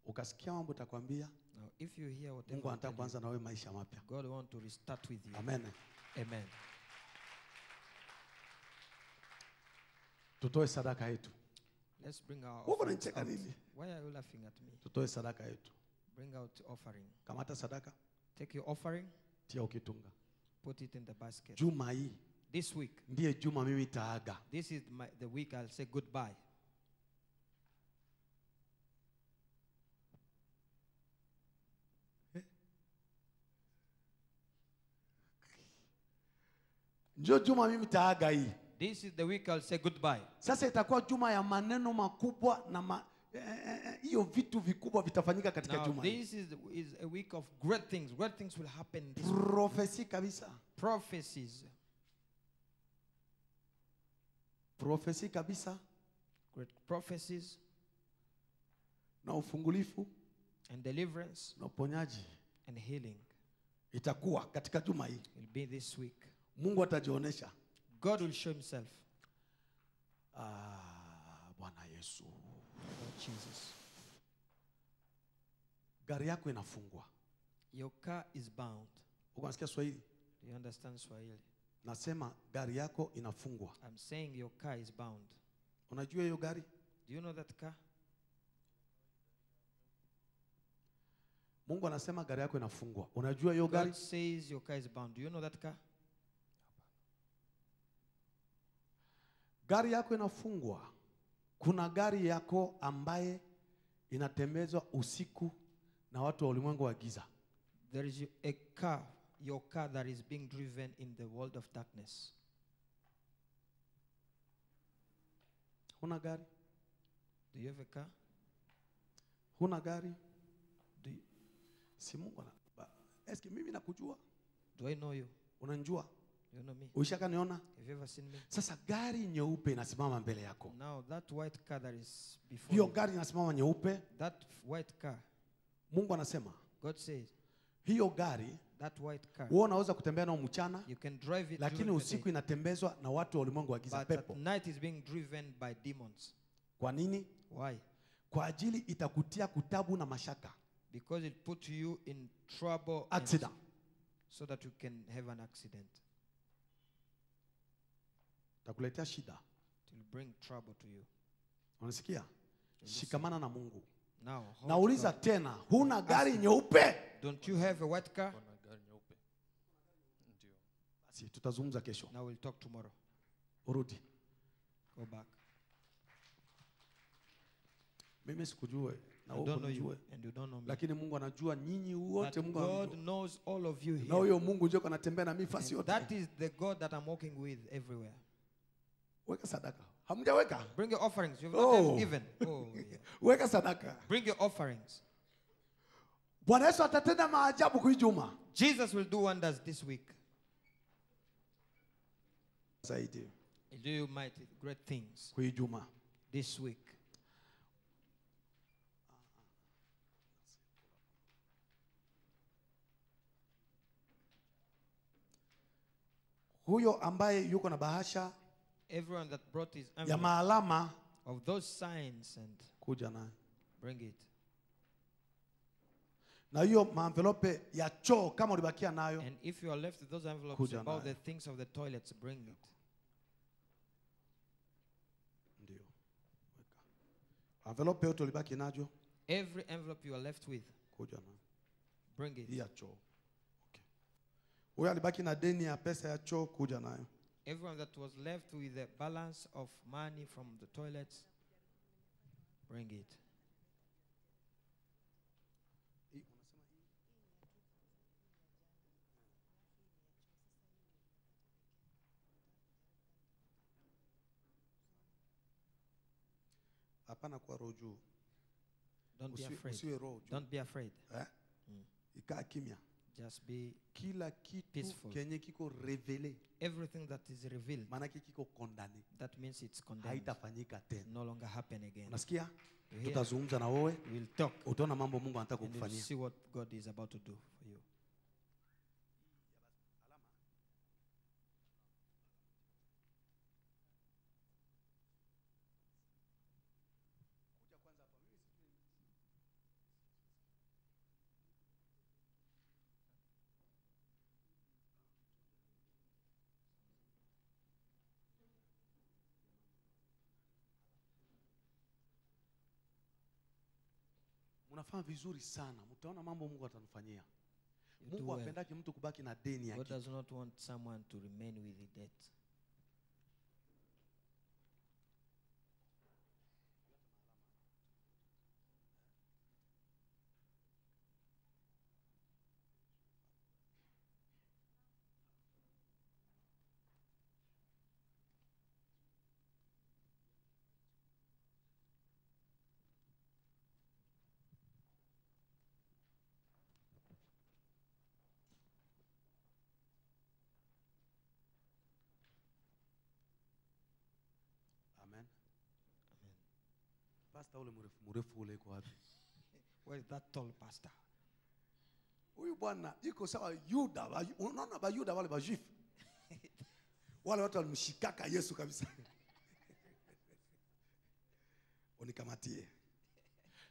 [SPEAKER 2] Ukasikia mambo utakwambia.
[SPEAKER 1] Now if you hear whatever
[SPEAKER 2] Mungu anataka kuanza na wewe maisha mapya.
[SPEAKER 1] God want to restart with you.
[SPEAKER 2] Amen.
[SPEAKER 1] Amen.
[SPEAKER 2] Tutoe sadaka yetu.
[SPEAKER 1] Let's bring our
[SPEAKER 2] offering.
[SPEAKER 1] Why are you laughing at me?
[SPEAKER 2] Tutoe sadaka yetu.
[SPEAKER 1] Bring out offering.
[SPEAKER 2] Kamata sadaka.
[SPEAKER 1] Take your offering.
[SPEAKER 2] Tia ukitunga.
[SPEAKER 1] Put it in the basket.
[SPEAKER 2] Juma hii.
[SPEAKER 1] This week.
[SPEAKER 2] Ndiye juma mimi taaga.
[SPEAKER 1] This is the week I'll say goodbye.
[SPEAKER 2] Njoo juma mimi taaga hii.
[SPEAKER 1] This is the week I'll say goodbye.
[SPEAKER 2] Sasa itakuwa juma ya maneno makubwa na hiyo vitu vikubwa vitafanyika katika juma hii.
[SPEAKER 1] This is a week of great things. Great things will happen this
[SPEAKER 2] week. Prophecy kabisa.
[SPEAKER 1] Prophecies.
[SPEAKER 2] Prophecy kabisa.
[SPEAKER 1] Great prophecies.
[SPEAKER 2] Na ufungulifu.
[SPEAKER 1] And deliverance.
[SPEAKER 2] Na uponyaji.
[SPEAKER 1] And healing.
[SPEAKER 2] Itakuwa katika juma hii.
[SPEAKER 1] Will be this week.
[SPEAKER 2] Mungu atajionyesha.
[SPEAKER 1] God will show himself.
[SPEAKER 2] Bwana Yesu.
[SPEAKER 1] Lord Jesus.
[SPEAKER 2] Gari yako inafungwa.
[SPEAKER 1] Your car is bound.
[SPEAKER 2] Unasikia Swahili?
[SPEAKER 1] Do you understand Swahili?
[SPEAKER 2] Nasema gari yako inafungwa.
[SPEAKER 1] I'm saying your car is bound.
[SPEAKER 2] Unajua hiyo gari?
[SPEAKER 1] Do you know that car?
[SPEAKER 2] Mungu anasema gari yako inafungwa. Unajua hiyo gari?
[SPEAKER 1] God says your car is bound. Do you know that car?
[SPEAKER 2] Gari yako inafungwa. Kuna gari yako ambaye inatembezwa usiku na watu wa ulimwengu wa giza.
[SPEAKER 1] There is a car, your car that is being driven in the world of darkness.
[SPEAKER 2] Huna gari?
[SPEAKER 1] Do you have a car?
[SPEAKER 2] Huna gari?
[SPEAKER 1] Do you?
[SPEAKER 2] Si Mungu ana. Eski mimi nakujua?
[SPEAKER 1] Do I know you?
[SPEAKER 2] Unanijua?
[SPEAKER 1] You know me?
[SPEAKER 2] Ushakaniona?
[SPEAKER 1] Have you ever seen me?
[SPEAKER 2] Sasa gari nyeupe inasimama mbele yako.
[SPEAKER 1] Now that white car that is before
[SPEAKER 2] hiyo gari inasimama nyeupe.
[SPEAKER 1] That white car.
[SPEAKER 2] Mungu anasema.
[SPEAKER 1] God says.
[SPEAKER 2] Hiyo gari.
[SPEAKER 1] That white car.
[SPEAKER 2] Wewe unaweza kutembea nao mchana.
[SPEAKER 1] You can drive it.
[SPEAKER 2] Lakini usiku inatembezwa na watu wa ulimwengu wa giza, pepo.
[SPEAKER 1] But at night is being driven by demons.
[SPEAKER 2] Kwa nini?
[SPEAKER 1] Why?
[SPEAKER 2] Kwa ajili itakutia kutabu na mashaka.
[SPEAKER 1] Because it puts you in trouble.
[SPEAKER 2] Accident.
[SPEAKER 1] So that you can have an accident.
[SPEAKER 2] Takuletea shida.
[SPEAKER 1] It will bring trouble to you.
[SPEAKER 2] Unasikia? Shikamana na Mungu.
[SPEAKER 1] Now,
[SPEAKER 2] nauliza tena, huna gari nyeupe?
[SPEAKER 1] Don't you have a white car?
[SPEAKER 2] Basi tutazungumza kesho.
[SPEAKER 1] Now we'll talk tomorrow.
[SPEAKER 2] Urudi.
[SPEAKER 1] Go back.
[SPEAKER 2] Mimi sikujue na
[SPEAKER 1] wewe unajua and you don't know me.
[SPEAKER 2] Lakini Mungu anajua nyinyi wote. Mungu
[SPEAKER 1] God knows all of you here.
[SPEAKER 2] Na huyo Mungu ndio anatembea na mimi fasi yote.
[SPEAKER 1] That is the God that I'm walking with everywhere.
[SPEAKER 2] Weka sadaka. Hamjaweka?
[SPEAKER 1] Bring your offerings. You've not given. Oh, yeah.
[SPEAKER 2] Weka sadaka.
[SPEAKER 1] Bring your offerings.
[SPEAKER 2] Bwana Yesu atatenda maajabu kwa juma.
[SPEAKER 1] Jesus will do wonders this week.
[SPEAKER 2] Zaidi.
[SPEAKER 1] He'll do you mighty great things.
[SPEAKER 2] Kwa juma.
[SPEAKER 1] This week.
[SPEAKER 2] Huyo ambaye yuko na bahasha,
[SPEAKER 1] everyone that brought his
[SPEAKER 2] ya maalama
[SPEAKER 1] of those signs and
[SPEAKER 2] kuja nayo.
[SPEAKER 1] Bring it.
[SPEAKER 2] Na hiyo maenvelope ya choo kama ulibakia nayo.
[SPEAKER 1] And if you are left with those envelopes about the things of the toilets, bring it.
[SPEAKER 2] Ndio. Weka. Envelope yote ulibaki nayo.
[SPEAKER 1] Every envelope you are left with.
[SPEAKER 2] Kuja nayo.
[SPEAKER 1] Bring it.
[SPEAKER 2] Ya choo. Huyo alibaki na deni ya pesa ya choo, kuja nayo.
[SPEAKER 1] Everyone that was left with a balance of money from the toilets, bring it.
[SPEAKER 2] Hapana kwa roho juu.
[SPEAKER 1] Don't be afraid. Don't be afraid.
[SPEAKER 2] Ikaa kimya.
[SPEAKER 1] Just be
[SPEAKER 2] kila kitu kenye kiko revealed.
[SPEAKER 1] Everything that is revealed.
[SPEAKER 2] Maana kiko condemned.
[SPEAKER 1] That means it's condemned.
[SPEAKER 2] Haitafanyika tena.
[SPEAKER 1] No longer happen again.
[SPEAKER 2] Unasikia? Tutazungumza na wewe.
[SPEAKER 1] We'll talk.
[SPEAKER 2] Utaona mambo Mungu anataka kukufanyia.
[SPEAKER 1] See what God is about to do for you.
[SPEAKER 2] Unafanya vizuri sana. Mtaona mambo Mungu atanifanyia. Mungu hapendaki mtu kubaki na deni yake.
[SPEAKER 1] God does not want someone to remain with the debt.
[SPEAKER 2] Amen. Pastor ule mrefu ule yuko wapi?
[SPEAKER 1] Where is that tall pastor?
[SPEAKER 2] Huyu bwana yuko sawa Yuda. Unaona ba Yuda wale ba Jews. Wale watu walimshikaka Yesu kabisa. Unikamatie.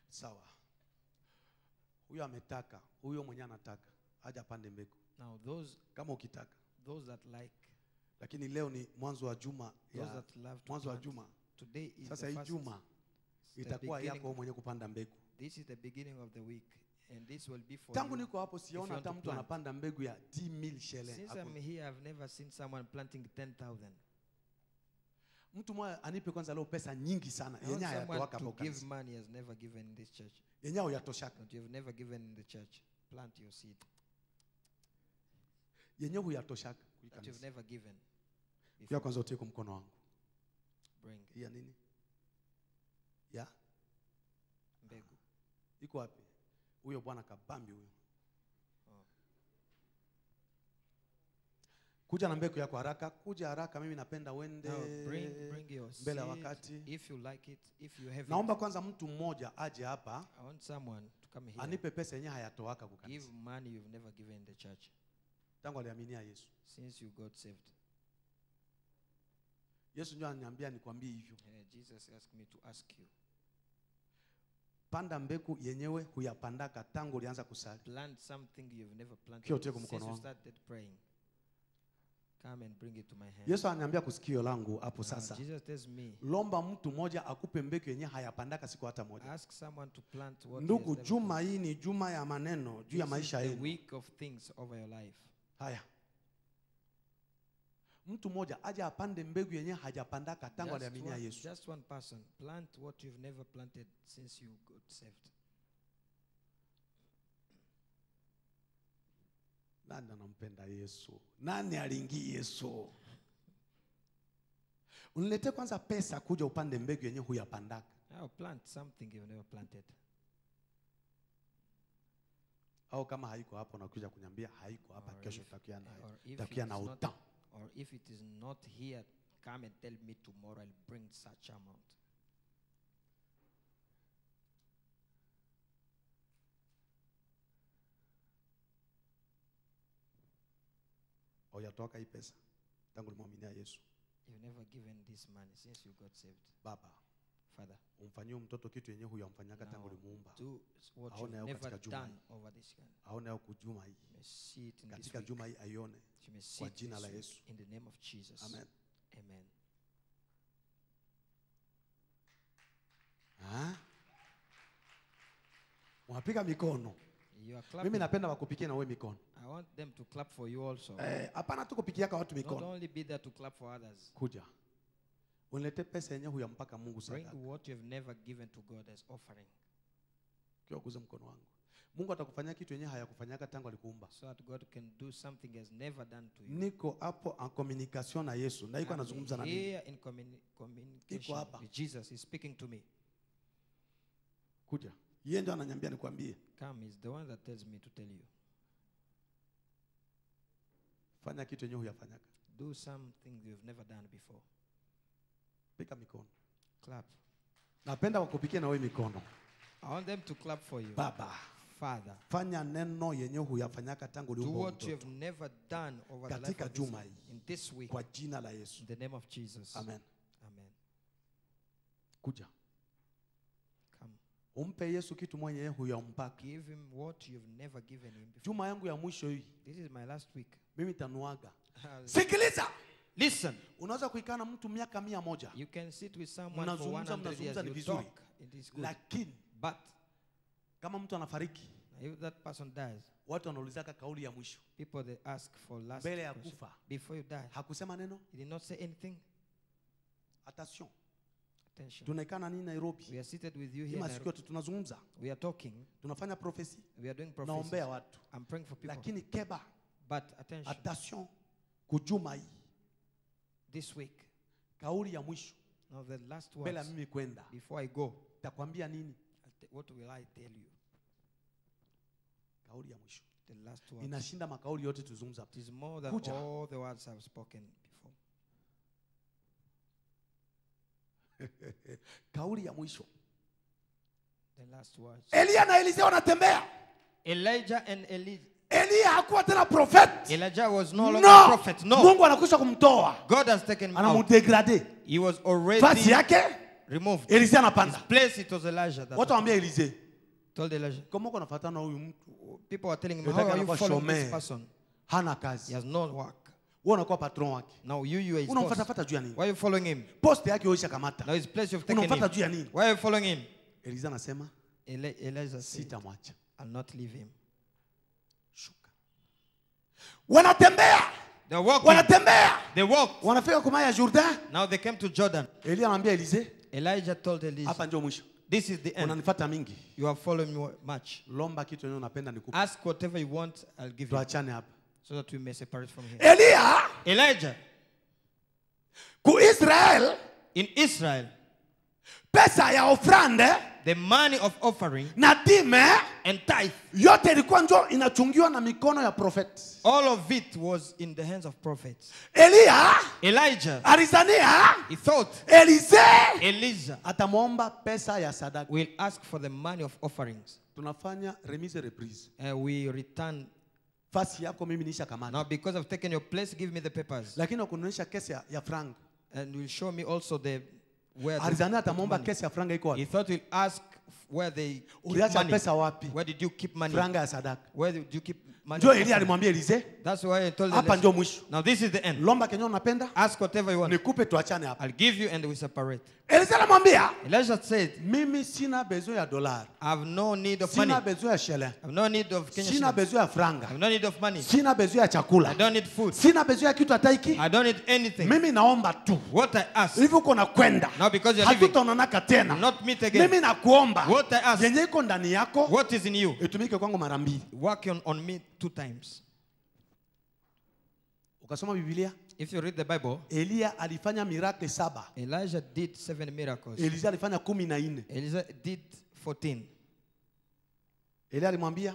[SPEAKER 2] Sawa. Huyo ametaka, huyo mwenye anataka aje pande mbegu.
[SPEAKER 1] Now those
[SPEAKER 2] kama ukitaka.
[SPEAKER 1] Those that like.
[SPEAKER 2] Lakini leo ni mwanzo wa juma.
[SPEAKER 1] Mwanzo
[SPEAKER 2] wa juma.
[SPEAKER 1] Today is
[SPEAKER 2] sasa hii juma itakuwa yako mwenye kupanda mbegu.
[SPEAKER 1] This is the beginning of the week and this will be for
[SPEAKER 2] Tangu niko hapo siona hata mtu anapanda mbegu ya 10,000 shillings.
[SPEAKER 1] Since I'm here I've never seen someone planting 10,000.
[SPEAKER 2] Mtu mmoja anipe kwanza leo pesa nyingi sana. Yenye hayatoka hapo
[SPEAKER 1] kanisa. Give money has never given in this church.
[SPEAKER 2] Yenye huyatoshaka.
[SPEAKER 1] But you've never given in the church. Plant your seed.
[SPEAKER 2] Yenye huyatoshaka.
[SPEAKER 1] That you've never given.
[SPEAKER 2] Kia kwanza utie kwa mkono wangu.
[SPEAKER 1] Bring.
[SPEAKER 2] Ya nini? Ya?
[SPEAKER 1] Mbegu.
[SPEAKER 2] Iko wapi? Huyo bwana kabambi huyo. Kuja na mbegu yako haraka, kuja haraka, mimi napenda uende mbele ya wakati.
[SPEAKER 1] If you like it, if you have
[SPEAKER 2] naomba kwanza mtu mmoja aje hapa.
[SPEAKER 1] I want someone to come here.
[SPEAKER 2] Anipe pesa yenyewe hayatoaka kwa kanisa.
[SPEAKER 1] Give money you've never given in the church.
[SPEAKER 2] Tangu aliaminia Yesu.
[SPEAKER 1] Since you got saved.
[SPEAKER 2] Yesu ndio ananiambia nikwambie hivyo.
[SPEAKER 1] Jesus asked me to ask you.
[SPEAKER 2] Panda mbegu yenyewe huyapandaka tangu ulianza kusali.
[SPEAKER 1] Plant something you've never planted.
[SPEAKER 2] Since
[SPEAKER 1] you started praying. Come and bring it to my hand.
[SPEAKER 2] Yesu ananiambia kusikio langu hapo sasa.
[SPEAKER 1] Jesus tells me.
[SPEAKER 2] Lomba mtu mmoja akupe mbegu yenyewe hayapandaka siku hata moja.
[SPEAKER 1] Ask someone to plant what.
[SPEAKER 2] Ndugu, juma hii ni juma ya maneno juu ya maisha yenu.
[SPEAKER 1] The week of things over your life.
[SPEAKER 2] Haya. Mtu mmoja aje apande mbegu yenyewe hajapandaka tangu aliaminia Yesu.
[SPEAKER 1] Just one person. Plant what you've never planted since you got saved.
[SPEAKER 2] Nani anampenda Yesu? Nani aliingia Yesu? Unilete kwanza pesa kuja upande mbegu yenyewe huyapandaka.
[SPEAKER 1] I'll plant something you've never planted.
[SPEAKER 2] Au kama haiko hapo na kuja kunyambia haiko hapa, kesho takia na uta.
[SPEAKER 1] Or if it is not here, come and tell me tomorrow I'll bring such amount.
[SPEAKER 2] Oyatoka hii pesa tangu ulimwaminia Yesu.
[SPEAKER 1] You've never given this money since you got saved.
[SPEAKER 2] Baba,
[SPEAKER 1] Father,
[SPEAKER 2] umfanyie mtoto kitu yenyewe huyamfanyaka tangu ulimuumba.
[SPEAKER 1] Do what you've never done over this year.
[SPEAKER 2] Aone au kujuma hii. Katika juma hii aione. Kwa jina la Yesu.
[SPEAKER 1] In the name of Jesus.
[SPEAKER 2] Amen.
[SPEAKER 1] Amen.
[SPEAKER 2] Wapiga mikono. Mimi napenda wakupikie na wewe mikono.
[SPEAKER 1] I want them to clap for you also.
[SPEAKER 2] Hapana tu kupikiaka watu mikono.
[SPEAKER 1] Not only be there to clap for others.
[SPEAKER 2] Kuja. Unilete pesa yenyewe huyampaka Mungu sadaka.
[SPEAKER 1] Bring what you have never given to God as offering.
[SPEAKER 2] Kio kuza mkono wangu. Mungu atakufanyia kitu yenyewe hayakufanyaka tangu alikuumba.
[SPEAKER 1] So that God can do something he has never done to you.
[SPEAKER 2] Niko hapo en communication na Yesu. Na yuko anazungumza na mimi.
[SPEAKER 1] Here in communication with Jesus is speaking to me.
[SPEAKER 2] Kuja. Yeye ndo ananiambia nikwambie.
[SPEAKER 1] Come is the one that tells me to tell you.
[SPEAKER 2] Fanya kitu yenye huyafanyaka.
[SPEAKER 1] Do something you've never done before.
[SPEAKER 2] Pika mikono.
[SPEAKER 1] Clap.
[SPEAKER 2] Napenda wakupikie na wewe mikono.
[SPEAKER 1] I want them to clap for you.
[SPEAKER 2] Baba.
[SPEAKER 1] Father.
[SPEAKER 2] Fanya neno yenye huyafanyaka tangu
[SPEAKER 1] do
[SPEAKER 2] uliumbwa.
[SPEAKER 1] what you have never done over the life of
[SPEAKER 2] juma
[SPEAKER 1] this, in this week.
[SPEAKER 2] Kwa jina la Yesu.
[SPEAKER 1] In the name of Jesus.
[SPEAKER 2] Amen.
[SPEAKER 1] Amen.
[SPEAKER 2] Kuja.
[SPEAKER 1] Come.
[SPEAKER 2] Umpe Yesu kitu mwenye huyampaka.
[SPEAKER 1] Give him what you've never given him before.
[SPEAKER 2] Juma yangu ya mwisho hii.
[SPEAKER 1] This is my last week.
[SPEAKER 2] Mimi tanuaga. Sikiliza.
[SPEAKER 1] Listen.
[SPEAKER 2] Unaweza kuikaa na mtu miaka 100.
[SPEAKER 1] You can sit with someone for 100 years. You talk. It is good.
[SPEAKER 2] Lakini.
[SPEAKER 1] But.
[SPEAKER 2] Kama mtu anafariki.
[SPEAKER 1] If that person dies.
[SPEAKER 2] Watu wanaulizaka kauli ya mwisho.
[SPEAKER 1] People they ask for last
[SPEAKER 2] mbele ya kufa.
[SPEAKER 1] Before you die.
[SPEAKER 2] Hakusema neno?
[SPEAKER 1] He did not say anything.
[SPEAKER 2] Attention.
[SPEAKER 1] Attention.
[SPEAKER 2] Tunaikana nini Nairobi?
[SPEAKER 1] We are seated with you here.
[SPEAKER 2] Masikio tunazungumza.
[SPEAKER 1] We are talking.
[SPEAKER 2] Tunafanya prophecy.
[SPEAKER 1] We are doing prophecy.
[SPEAKER 2] Naombea watu.
[SPEAKER 1] I'm praying for people.
[SPEAKER 2] Lakini keba.
[SPEAKER 1] But attention.
[SPEAKER 2] Attention. Kujuma hii.
[SPEAKER 1] This week.
[SPEAKER 2] Kauli ya mwisho.
[SPEAKER 1] Now the last words.
[SPEAKER 2] Bela mimi kwenda.
[SPEAKER 1] Before I go.
[SPEAKER 2] Takwambia nini?
[SPEAKER 1] What will I tell you?
[SPEAKER 2] Kauli ya mwisho.
[SPEAKER 1] The last words.
[SPEAKER 2] Inashinda makauli yote tuzungumza.
[SPEAKER 1] It is more than all the words I've spoken before.
[SPEAKER 2] Kauli ya mwisho.
[SPEAKER 1] The last words.
[SPEAKER 2] Elia na Elisha wanatembea.
[SPEAKER 1] Elijah and Elijah.
[SPEAKER 2] Elia hakuwa tena prophet.
[SPEAKER 1] Elijah was no longer a prophet. No.
[SPEAKER 2] Mungu anakusha kumtoa.
[SPEAKER 1] God has taken him out.
[SPEAKER 2] Anamudegrade.
[SPEAKER 1] He was already
[SPEAKER 2] fasi yake
[SPEAKER 1] removed.
[SPEAKER 2] Elisha anapanda.
[SPEAKER 1] His place it was Elijah.
[SPEAKER 2] Watu waambia Elisha.
[SPEAKER 1] Told Elijah.
[SPEAKER 2] Kama uko nafuatana huyu mtu.
[SPEAKER 1] People are telling him, how are you following this person?
[SPEAKER 2] Hana kazi.
[SPEAKER 1] He has no work.
[SPEAKER 2] Wewe unakuwa patron wake.
[SPEAKER 1] Now you are his boss.
[SPEAKER 2] Unamfuata juu ya nini?
[SPEAKER 1] Why are you following him?
[SPEAKER 2] Post yake yoisha kamata.
[SPEAKER 1] Now his place you've taken him.
[SPEAKER 2] Unamfuata juu ya nini?
[SPEAKER 1] Why are you following him?
[SPEAKER 2] Elisha anasema,
[SPEAKER 1] Elijah said,
[SPEAKER 2] sitamwacha.
[SPEAKER 1] I'll not leave him.
[SPEAKER 2] Shuka. Wanatembea.
[SPEAKER 1] They walk.
[SPEAKER 2] Wanatembea.
[SPEAKER 1] They walk.
[SPEAKER 2] Wanafika kwa maji ya Jordan.
[SPEAKER 1] Now they came to Jordan.
[SPEAKER 2] Elia anamwambia Elisha.
[SPEAKER 1] Elijah told Elisha.
[SPEAKER 2] Hapa ndio mwisho.
[SPEAKER 1] This is the end.
[SPEAKER 2] Unanifuata mingi.
[SPEAKER 1] You are following me much.
[SPEAKER 2] Lomba kitu yenyewe unapenda nikupe.
[SPEAKER 1] Ask whatever you want, I'll give you.
[SPEAKER 2] Tuachane hapa.
[SPEAKER 1] So that we may separate from here.
[SPEAKER 2] Elijah.
[SPEAKER 1] Ku
[SPEAKER 2] Israel.
[SPEAKER 1] In Israel.
[SPEAKER 2] Pesa ya ofrande.
[SPEAKER 1] The money of offering.
[SPEAKER 2] Na dime.
[SPEAKER 1] And tithe.
[SPEAKER 2] Yote ilikuwa njo inachungiwa na mikono ya prophet.
[SPEAKER 1] All of it was in the hands of prophets.
[SPEAKER 2] Elijah.
[SPEAKER 1] Arizania. He thought. Elijah.
[SPEAKER 2] Atamwomba pesa ya sadaka.
[SPEAKER 1] Will ask for the money of offerings.
[SPEAKER 2] Tunafanya remise reprise.
[SPEAKER 1] We return.
[SPEAKER 2] Fasi yako mimi nisha kamata.
[SPEAKER 1] Now because I've taken your place, give me the papers.
[SPEAKER 2] Lakini wakuonyesha kesi ya frank.
[SPEAKER 1] And will show me also the where.
[SPEAKER 2] Arizania atamwomba kesi ya franga iko wapi?
[SPEAKER 1] He thought he'll ask where they keep
[SPEAKER 2] uliacha
[SPEAKER 1] money.
[SPEAKER 2] Pesa wapi?
[SPEAKER 1] Where did you keep money?
[SPEAKER 2] Franga ya sadaka.
[SPEAKER 1] Where did you keep money?
[SPEAKER 2] Ndio Elia alimwambia Elisha.
[SPEAKER 1] That's why I told
[SPEAKER 2] hapa ndio mwisho.
[SPEAKER 1] Now this is the end.
[SPEAKER 2] Lomba kenyo unapenda?
[SPEAKER 1] Ask whatever you want.
[SPEAKER 2] Nikupe tuachane hapa.
[SPEAKER 1] I'll give you and we separate.
[SPEAKER 2] Elisha anamwambia.
[SPEAKER 1] Elijah said,
[SPEAKER 2] mimi sina besoin ya dollar.
[SPEAKER 1] I have no need of money.
[SPEAKER 2] Sina besoin ya shele.
[SPEAKER 1] I have no need of Kenya.
[SPEAKER 2] Sina besoin ya franga.
[SPEAKER 1] I have no need of money.
[SPEAKER 2] Sina besoin ya chakula.
[SPEAKER 1] I don't need food.
[SPEAKER 2] Sina besoin ya kitu hataiki.
[SPEAKER 1] I don't need anything.
[SPEAKER 2] Mimi naomba tu.
[SPEAKER 1] What I ask.
[SPEAKER 2] Hivi uko na kwenda.
[SPEAKER 1] Now because you're leaving.
[SPEAKER 2] Hatutaonana tena.
[SPEAKER 1] Not meet again.
[SPEAKER 2] Mimi nakuomba.
[SPEAKER 1] What I ask.
[SPEAKER 2] Yenye iko ndani yako.
[SPEAKER 1] What is in you.
[SPEAKER 2] Itumike kwangu mara mbili.
[SPEAKER 1] Work on me 2 times.
[SPEAKER 2] Ukasoma Biblia?
[SPEAKER 1] If you read the Bible,
[SPEAKER 2] Elia alifanya miracle 7.
[SPEAKER 1] Elijah did 7 miracles.
[SPEAKER 2] Elisha alifanya 14.
[SPEAKER 1] Elijah did 14.
[SPEAKER 2] Elia alimwambia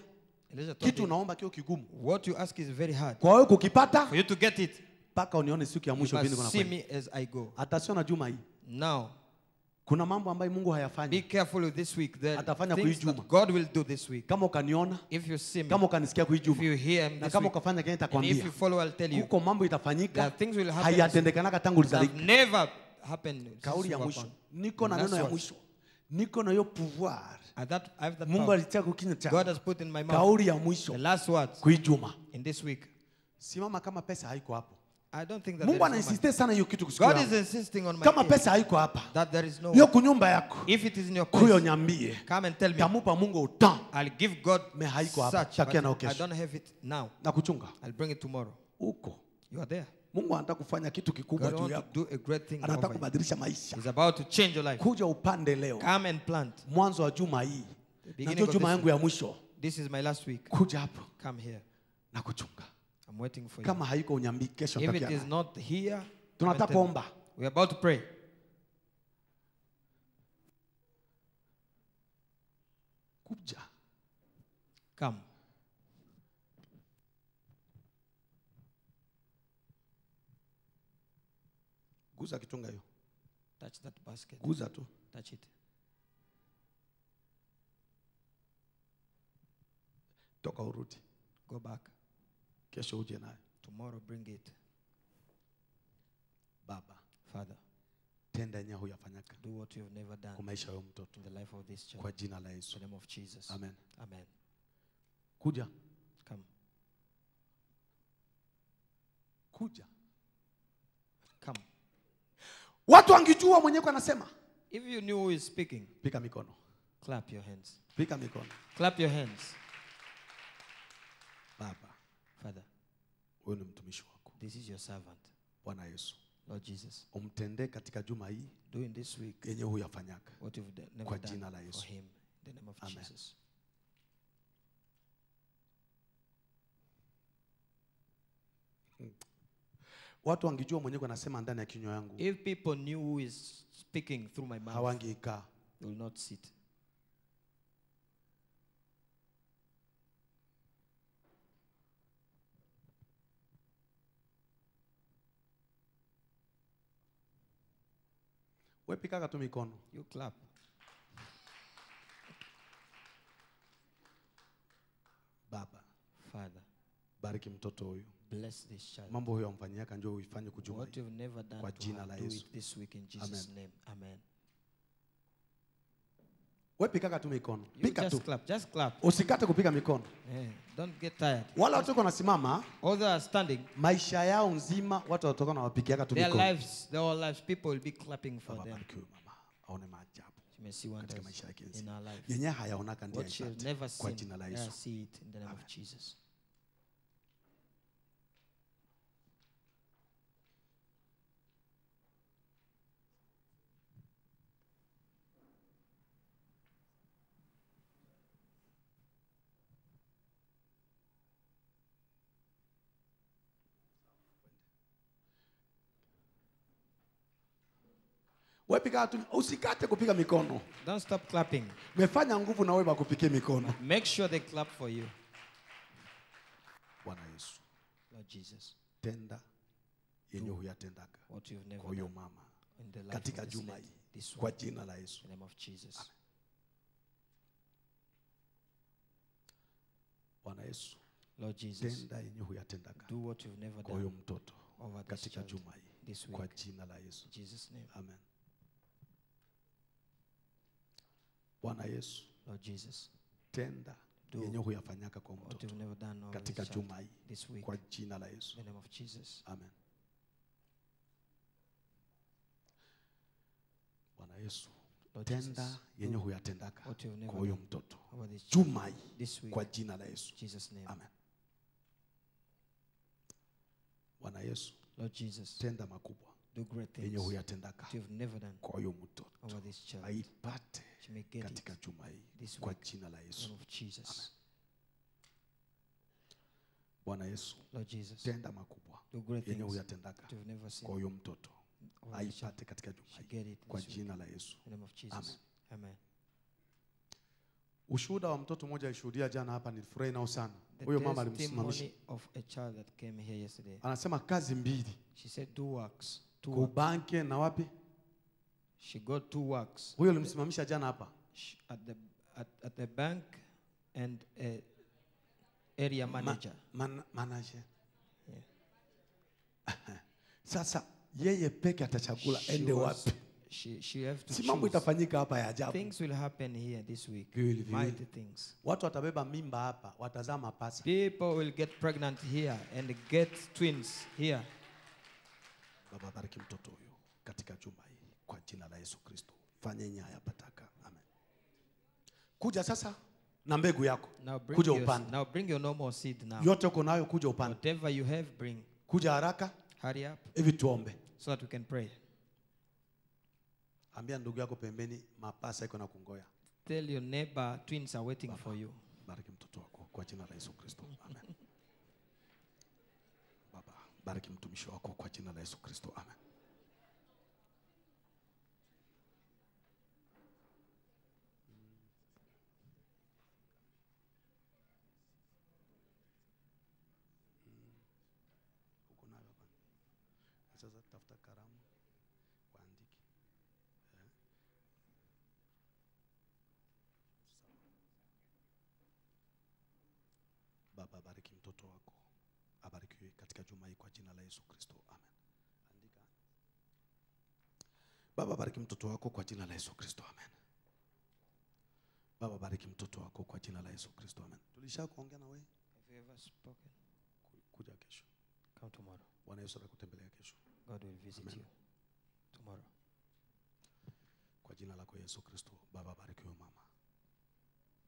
[SPEAKER 2] kitu unaomba kio kigumu.
[SPEAKER 1] What you ask is very hard.
[SPEAKER 2] Kwa wewe kukipata,
[SPEAKER 1] for you to get it,
[SPEAKER 2] paka unione siku ya mwisho vile kuna
[SPEAKER 1] kwenda. See me as I go.
[SPEAKER 2] Atasiona juma hii.
[SPEAKER 1] Now,
[SPEAKER 2] kuna mambo ambayo Mungu hayafanyi.
[SPEAKER 1] Be careful with this week.
[SPEAKER 2] Atafanya kwa hii juma.
[SPEAKER 1] God will do this week.
[SPEAKER 2] Kama ukaniona,
[SPEAKER 1] if you see me,
[SPEAKER 2] kama ukanisikia kwa hii juma,
[SPEAKER 1] if you hear me,
[SPEAKER 2] na kama ukafanya kile nitakwambia.
[SPEAKER 1] If you follow, I'll tell you.
[SPEAKER 2] Huko mambo itafanyika.
[SPEAKER 1] Things will happen.
[SPEAKER 2] Hayatendekanaka tangu ulizalika.
[SPEAKER 1] Never happened.
[SPEAKER 2] Kauli ya mwisho. Niko na neno ya mwisho. Niko na hiyo pouvoir.
[SPEAKER 1] Mungu
[SPEAKER 2] alitia kwa kinywa changu.
[SPEAKER 1] God has put in my mouth.
[SPEAKER 2] Kauli ya mwisho.
[SPEAKER 1] The last words.
[SPEAKER 2] Kwa hii juma.
[SPEAKER 1] In this week.
[SPEAKER 2] Simama kama pesa haiko hapo.
[SPEAKER 1] I don't think that
[SPEAKER 2] Mungu anainsiste sana hiyo kitu kusikia.
[SPEAKER 1] God is insisting on my
[SPEAKER 2] kama pesa haiko hapa.
[SPEAKER 1] That there is no.
[SPEAKER 2] Hiyo kunyumba yako.
[SPEAKER 1] If it is in your place.
[SPEAKER 2] Kuyo nyambie.
[SPEAKER 1] Come and tell me.
[SPEAKER 2] Tamupa Mungu utam.
[SPEAKER 1] I'll give God
[SPEAKER 2] me haiko hapa.
[SPEAKER 1] Takia na kesho. I don't have it now.
[SPEAKER 2] Na kuchunga.
[SPEAKER 1] I'll bring it tomorrow.
[SPEAKER 2] Uko.
[SPEAKER 1] You are there.
[SPEAKER 2] Mungu anataka kufanya kitu kikubwa juu yako.
[SPEAKER 1] Do a great thing.
[SPEAKER 2] Anataka kubadilisha maisha.
[SPEAKER 1] He's about to change your life.
[SPEAKER 2] Kuja upande leo.
[SPEAKER 1] Come and plant.
[SPEAKER 2] Mwanzo wa juma hii. Na ndio juma yangu ya mwisho.
[SPEAKER 1] This is my last week.
[SPEAKER 2] Kuja hapo.
[SPEAKER 1] Come here.
[SPEAKER 2] Na kuchunga.
[SPEAKER 1] I'm waiting for you.
[SPEAKER 2] Kama haiko unyambi kesho
[SPEAKER 1] if it is not here,
[SPEAKER 2] tunataka omba.
[SPEAKER 1] We are about to pray.
[SPEAKER 2] Kuja.
[SPEAKER 1] Come.
[SPEAKER 2] Guza kitunga hiyo.
[SPEAKER 1] Touch that basket.
[SPEAKER 2] Guza tu.
[SPEAKER 1] Touch it.
[SPEAKER 2] Toka urudi.
[SPEAKER 1] Go back.
[SPEAKER 2] Kesho uje naye.
[SPEAKER 1] Tomorrow bring it.
[SPEAKER 2] Baba.
[SPEAKER 1] Father.
[SPEAKER 2] Tenda yenye huyafanyaka.
[SPEAKER 1] Do what you have never done.
[SPEAKER 2] Kwa maisha ya mtoto.
[SPEAKER 1] In the life of this child.
[SPEAKER 2] Kwa jina la Yesu.
[SPEAKER 1] In the name of Jesus.
[SPEAKER 2] Amen.
[SPEAKER 1] Amen.
[SPEAKER 2] Kuja.
[SPEAKER 1] Come.
[SPEAKER 2] Kuja.
[SPEAKER 1] Come.
[SPEAKER 2] Watu wangejua mwenyewe anasema.
[SPEAKER 1] If you knew who is speaking,
[SPEAKER 2] pika mikono.
[SPEAKER 1] Clap your hands.
[SPEAKER 2] Pika mikono.
[SPEAKER 1] Clap your hands.
[SPEAKER 2] Baba.
[SPEAKER 1] Father.
[SPEAKER 2] Wewe ni mtumishi wako.
[SPEAKER 1] This is your servant.
[SPEAKER 2] Bwana Yesu.
[SPEAKER 1] Lord Jesus.
[SPEAKER 2] Umtendee katika juma hii.
[SPEAKER 1] Do in this week.
[SPEAKER 2] Yenye huyafanyaka.
[SPEAKER 1] What you've never
[SPEAKER 2] kwa
[SPEAKER 1] done
[SPEAKER 2] jina la Yesu.
[SPEAKER 1] for him. In the name of
[SPEAKER 2] Amen.
[SPEAKER 1] Jesus.
[SPEAKER 2] Watu wangejua mwenyewe anasema ndani ya kinywa yangu.
[SPEAKER 1] If people knew who is speaking through my mouth,
[SPEAKER 2] hawangekaa.
[SPEAKER 1] they will not sit.
[SPEAKER 2] Wewe pika tu mikono.
[SPEAKER 1] You clap.
[SPEAKER 2] Baba.
[SPEAKER 1] Father.
[SPEAKER 2] Bariki mtoto huyu.
[SPEAKER 1] Bless this child.
[SPEAKER 2] Mambo huyo amfanyaka njoo uifanye kujuma.
[SPEAKER 1] What you've never done
[SPEAKER 2] kwa
[SPEAKER 1] to
[SPEAKER 2] jina
[SPEAKER 1] her,
[SPEAKER 2] la
[SPEAKER 1] do
[SPEAKER 2] Yesu.
[SPEAKER 1] it this week in Jesus'
[SPEAKER 2] Amen.
[SPEAKER 1] name. Amen.
[SPEAKER 2] Wewe pika tu mikono.
[SPEAKER 1] You
[SPEAKER 2] Pika
[SPEAKER 1] just
[SPEAKER 2] tu.
[SPEAKER 1] clap. Just clap.
[SPEAKER 2] Usikate kupiga mikono.
[SPEAKER 1] Yeah. Don't get tired.
[SPEAKER 2] Wala watu wanasimama.
[SPEAKER 1] Others are standing.
[SPEAKER 2] Maisha yao nzima watu watoka na wapikiaka tu
[SPEAKER 1] Their
[SPEAKER 2] mikono.
[SPEAKER 1] lives, their whole lives, people will be clapping for
[SPEAKER 2] Baba
[SPEAKER 1] them.
[SPEAKER 2] bariki huyu mama. Aone maajabu.
[SPEAKER 1] She may see wonders
[SPEAKER 2] Katika maisha yake
[SPEAKER 1] in our life.
[SPEAKER 2] Yenye hayaonaka ndiye
[SPEAKER 1] What she'll
[SPEAKER 2] aipate.
[SPEAKER 1] never
[SPEAKER 2] Kwa
[SPEAKER 1] seen,
[SPEAKER 2] jina la
[SPEAKER 1] let her
[SPEAKER 2] Yesu.
[SPEAKER 1] see it in the name
[SPEAKER 2] Amen.
[SPEAKER 1] of Jesus.
[SPEAKER 2] Wewe pika tu, usikate kupiga mikono.
[SPEAKER 1] Don't stop clapping.
[SPEAKER 2] Mefanya nguvu na wewe bakupikie mikono.
[SPEAKER 1] Make sure they clap for you.
[SPEAKER 2] Bwana Yesu.
[SPEAKER 1] Lord Jesus.
[SPEAKER 2] Tenda yenye huyatendaka.
[SPEAKER 1] What you've never
[SPEAKER 2] Kwa hiyo
[SPEAKER 1] done
[SPEAKER 2] mama.
[SPEAKER 1] in the life
[SPEAKER 2] Katika
[SPEAKER 1] of this
[SPEAKER 2] juma
[SPEAKER 1] lady,
[SPEAKER 2] hii.
[SPEAKER 1] this
[SPEAKER 2] Kwa
[SPEAKER 1] week,
[SPEAKER 2] jina la Yesu.
[SPEAKER 1] in the name of Jesus.
[SPEAKER 2] Amen. Bwana Yesu.
[SPEAKER 1] Lord Jesus.
[SPEAKER 2] Tenda yenye huyatendaka.
[SPEAKER 1] Do what you've never
[SPEAKER 2] Kwa hiyo
[SPEAKER 1] done
[SPEAKER 2] mtoto.
[SPEAKER 1] over this
[SPEAKER 2] Katika
[SPEAKER 1] child
[SPEAKER 2] juma hii.
[SPEAKER 1] this
[SPEAKER 2] Kwa
[SPEAKER 1] week.
[SPEAKER 2] jina la Yesu.
[SPEAKER 1] In Jesus' name.
[SPEAKER 2] Amen. Bwana Yesu.
[SPEAKER 1] Lord Jesus.
[SPEAKER 2] Tenda
[SPEAKER 1] Do
[SPEAKER 2] yenye huyafanyaka kwa
[SPEAKER 1] what
[SPEAKER 2] mtoto.
[SPEAKER 1] you've never done over
[SPEAKER 2] Katika
[SPEAKER 1] this child
[SPEAKER 2] juma hii.
[SPEAKER 1] this week.
[SPEAKER 2] Kwa jina la Yesu.
[SPEAKER 1] In the name of Jesus.
[SPEAKER 2] Amen. Bwana Yesu.
[SPEAKER 1] Lord
[SPEAKER 2] Tenda
[SPEAKER 1] Jesus.
[SPEAKER 2] yenye
[SPEAKER 1] Do
[SPEAKER 2] huyatendaka
[SPEAKER 1] what you've never
[SPEAKER 2] kwa huyo
[SPEAKER 1] done
[SPEAKER 2] mtoto.
[SPEAKER 1] over this child
[SPEAKER 2] Juma hii.
[SPEAKER 1] this week.
[SPEAKER 2] Kwa jina la Yesu.
[SPEAKER 1] In Jesus' name.
[SPEAKER 2] Amen. Bwana Yesu.
[SPEAKER 1] Lord Jesus.
[SPEAKER 2] Tenda makubwa
[SPEAKER 1] Do great things
[SPEAKER 2] yenye huyatendaka
[SPEAKER 1] that you've never done
[SPEAKER 2] kwa huyo mtoto.
[SPEAKER 1] over this child.
[SPEAKER 2] Aipate
[SPEAKER 1] She may get
[SPEAKER 2] katika
[SPEAKER 1] it
[SPEAKER 2] juma hii.
[SPEAKER 1] this
[SPEAKER 2] Kwa
[SPEAKER 1] week.
[SPEAKER 2] jina la
[SPEAKER 1] In the
[SPEAKER 2] Yesu.
[SPEAKER 1] name of Jesus.
[SPEAKER 2] Bwana Yesu.
[SPEAKER 1] Lord Jesus.
[SPEAKER 2] Tenda makubwa
[SPEAKER 1] Do great
[SPEAKER 2] yenye
[SPEAKER 1] things
[SPEAKER 2] huyatendaka
[SPEAKER 1] that you've never seen
[SPEAKER 2] kwa huyo mtoto.
[SPEAKER 1] over this child.
[SPEAKER 2] Aipate katika juma
[SPEAKER 1] She
[SPEAKER 2] hii.
[SPEAKER 1] get it
[SPEAKER 2] Kwa
[SPEAKER 1] this week.
[SPEAKER 2] jina la Yesu.
[SPEAKER 1] In the name of Jesus.
[SPEAKER 2] Amen.
[SPEAKER 1] Amen.
[SPEAKER 2] Ushuhuda wa mtoto mmoja alishuhudia jana hapa, nilifurahi nao sana.
[SPEAKER 1] The
[SPEAKER 2] Huyo mama alimsimamisha.
[SPEAKER 1] testimony of a child that came here yesterday.
[SPEAKER 2] Anasema kazi mbili.
[SPEAKER 1] She said two works. Two
[SPEAKER 2] Kwa
[SPEAKER 1] works.
[SPEAKER 2] banki na wapi?
[SPEAKER 1] She got two works.
[SPEAKER 2] Huyo alimsimamisha jana hapa.
[SPEAKER 1] At the bank and area manager.
[SPEAKER 2] Manager.
[SPEAKER 1] Yeah.
[SPEAKER 2] Sasa yeye peke atachagula
[SPEAKER 1] She
[SPEAKER 2] ende
[SPEAKER 1] was-
[SPEAKER 2] wapi?
[SPEAKER 1] She have to
[SPEAKER 2] Si mambo
[SPEAKER 1] choose.
[SPEAKER 2] itafanyika hapa ya ajabu.
[SPEAKER 1] Things will happen here this week.
[SPEAKER 2] Viwili, viwili.
[SPEAKER 1] Mighty things.
[SPEAKER 2] Watu watabeba mimba hapa, watazama pasa.
[SPEAKER 1] People will get pregnant here and get twins here.
[SPEAKER 2] Baba bariki mtoto huyo katika juma hii kwa jina la Yesu Kristo. Fanya yenye hayapataka. Amen. Kuja sasa na mbegu yako. Kuja upande.
[SPEAKER 1] Now bring your normal seed now.
[SPEAKER 2] Yote uko nayo kuja upande.
[SPEAKER 1] Whatever you have, bring.
[SPEAKER 2] Kuja haraka
[SPEAKER 1] Hurry up
[SPEAKER 2] hivi tuombe.
[SPEAKER 1] so that we can pray.
[SPEAKER 2] Ambia ndugu yako pembeni mapasa iko na kungoya.
[SPEAKER 1] Tell your neighbor twins are waiting
[SPEAKER 2] Baba,
[SPEAKER 1] for you.
[SPEAKER 2] bariki mtoto wako kwa jina la Yesu Kristo. Amen. Baba, bariki mtumishi wako kwa jina la Yesu Kristo. Amen. katika juma hii kwa jina la Yesu Kristo. Amen. Andika. Baba, bariki mtoto wako kwa jina la Yesu Kristo. Amen. Baba, bariki mtoto wako kwa jina la Yesu Kristo. Amen. Tulisha kuongea na wewe?
[SPEAKER 1] Have you ever spoken?
[SPEAKER 2] Kuja kesho.
[SPEAKER 1] Come tomorrow.
[SPEAKER 2] Bwana Yesu atakutembelea kesho.
[SPEAKER 1] God will visit you tomorrow.
[SPEAKER 2] Kwa jina lako Yesu Kristo. Baba, barikiwe mama.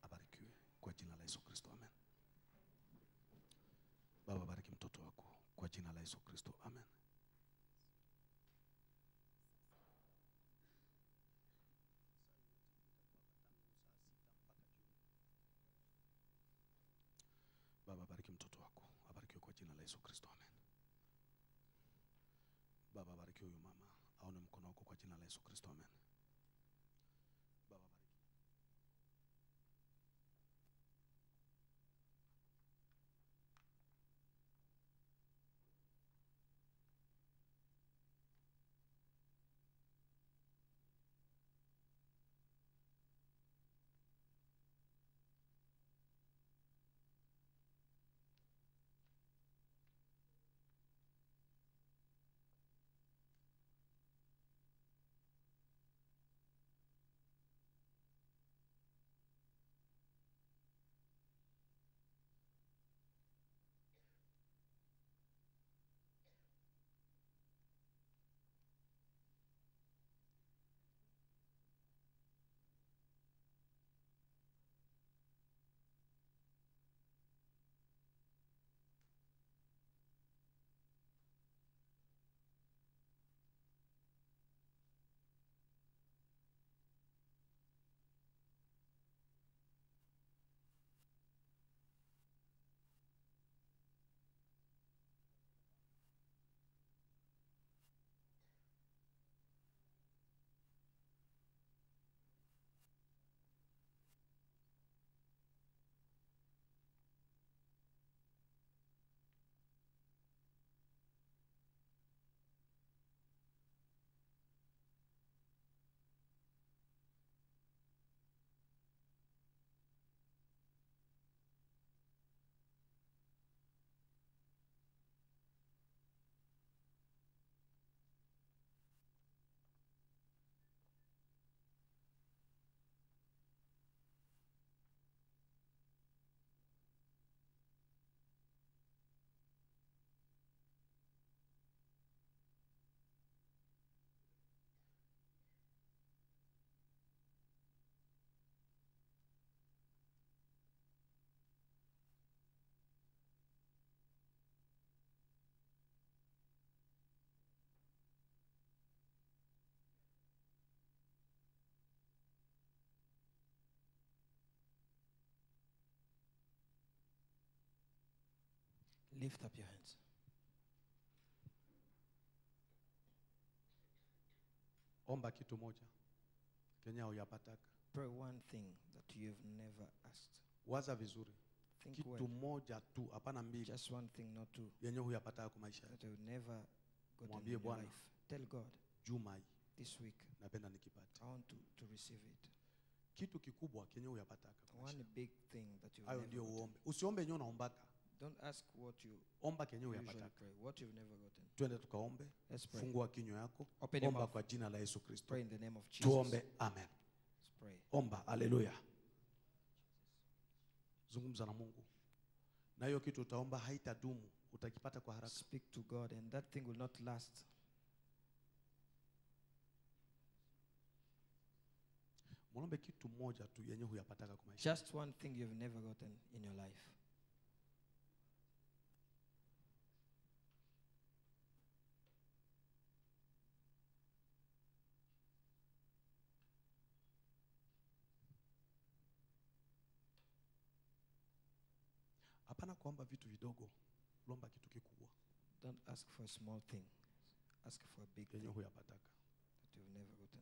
[SPEAKER 2] Abarikiwe kwa jina la Yesu Kristo. Amen. Baba, bariki mtoto wako kwa jina la Yesu Kristo. Amen. Baba, bariki mtoto wako. Abarikiwe kwa jina la Yesu Kristo. Amen. Baba, bariki huyu mama. Aone mkono wako kwa jina la Yesu Kristo. Amen. Baba, bariki.
[SPEAKER 1] Lift up your hands.
[SPEAKER 2] Omba kitu moja Kenya huyapataka.
[SPEAKER 1] Pray one thing that you've never asked.
[SPEAKER 2] Waza vizuri.
[SPEAKER 1] Think
[SPEAKER 2] kitu
[SPEAKER 1] well.
[SPEAKER 2] moja tu, hapana mbili.
[SPEAKER 1] Just one thing, not two.
[SPEAKER 2] Yenye huyapataka kwa maisha.
[SPEAKER 1] That you've never gotten
[SPEAKER 2] in
[SPEAKER 1] your life. Tell God.
[SPEAKER 2] Juma hii.
[SPEAKER 1] This week.
[SPEAKER 2] Napenda nikipate.
[SPEAKER 1] I want to receive it.
[SPEAKER 2] Kitu kikubwa Kenya huyapataka kwa maisha.
[SPEAKER 1] One big thing that you've
[SPEAKER 2] never
[SPEAKER 1] never
[SPEAKER 2] gotten. Uombe. Usiombe yenyewe unaombaka.
[SPEAKER 1] Don't ask what you
[SPEAKER 2] omba Kenya huyapataka.
[SPEAKER 1] What you've never gotten.
[SPEAKER 2] Twende tukaombe. Fungua kinywa yako. Omba kwa jina la Yesu Kristo.
[SPEAKER 1] Pray in the name of Jesus.
[SPEAKER 2] Tuombe. Amen.
[SPEAKER 1] Let's pray.
[SPEAKER 2] Omba. Haleluya. Zungumza na Mungu. Na hiyo kitu utaomba haitadumu, utakipata kwa haraka.
[SPEAKER 1] Speak to God and that thing will not last.
[SPEAKER 2] Muombe kitu moja tu yenye huyapataka kwa maisha.
[SPEAKER 1] Just one thing you've never gotten in your life.
[SPEAKER 2] Hapana kuomba vitu vidogo, omba kitu kikubwa.
[SPEAKER 1] Don't ask for a small thing. Ask for a big thing
[SPEAKER 2] huyapataka.
[SPEAKER 1] that you've never gotten.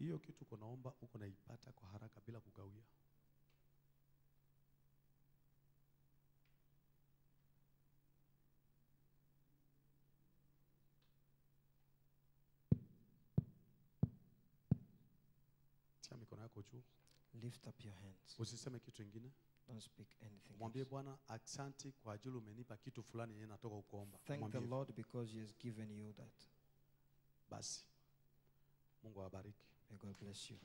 [SPEAKER 2] hiyo kitu kunaomba uko naipata kwa haraka bila kugawia. Tia mikono yako juu.
[SPEAKER 1] Lift up your hands.
[SPEAKER 2] Usiseme kitu kingine.
[SPEAKER 1] Don't speak anything.
[SPEAKER 2] Mwambie Bwana asante kwa ajili umenipa kitu fulani yenye natoka kuomba.
[SPEAKER 1] Thank the Lord because he has given you that.
[SPEAKER 2] Basi Mungu awabariki.
[SPEAKER 1] May God bless you.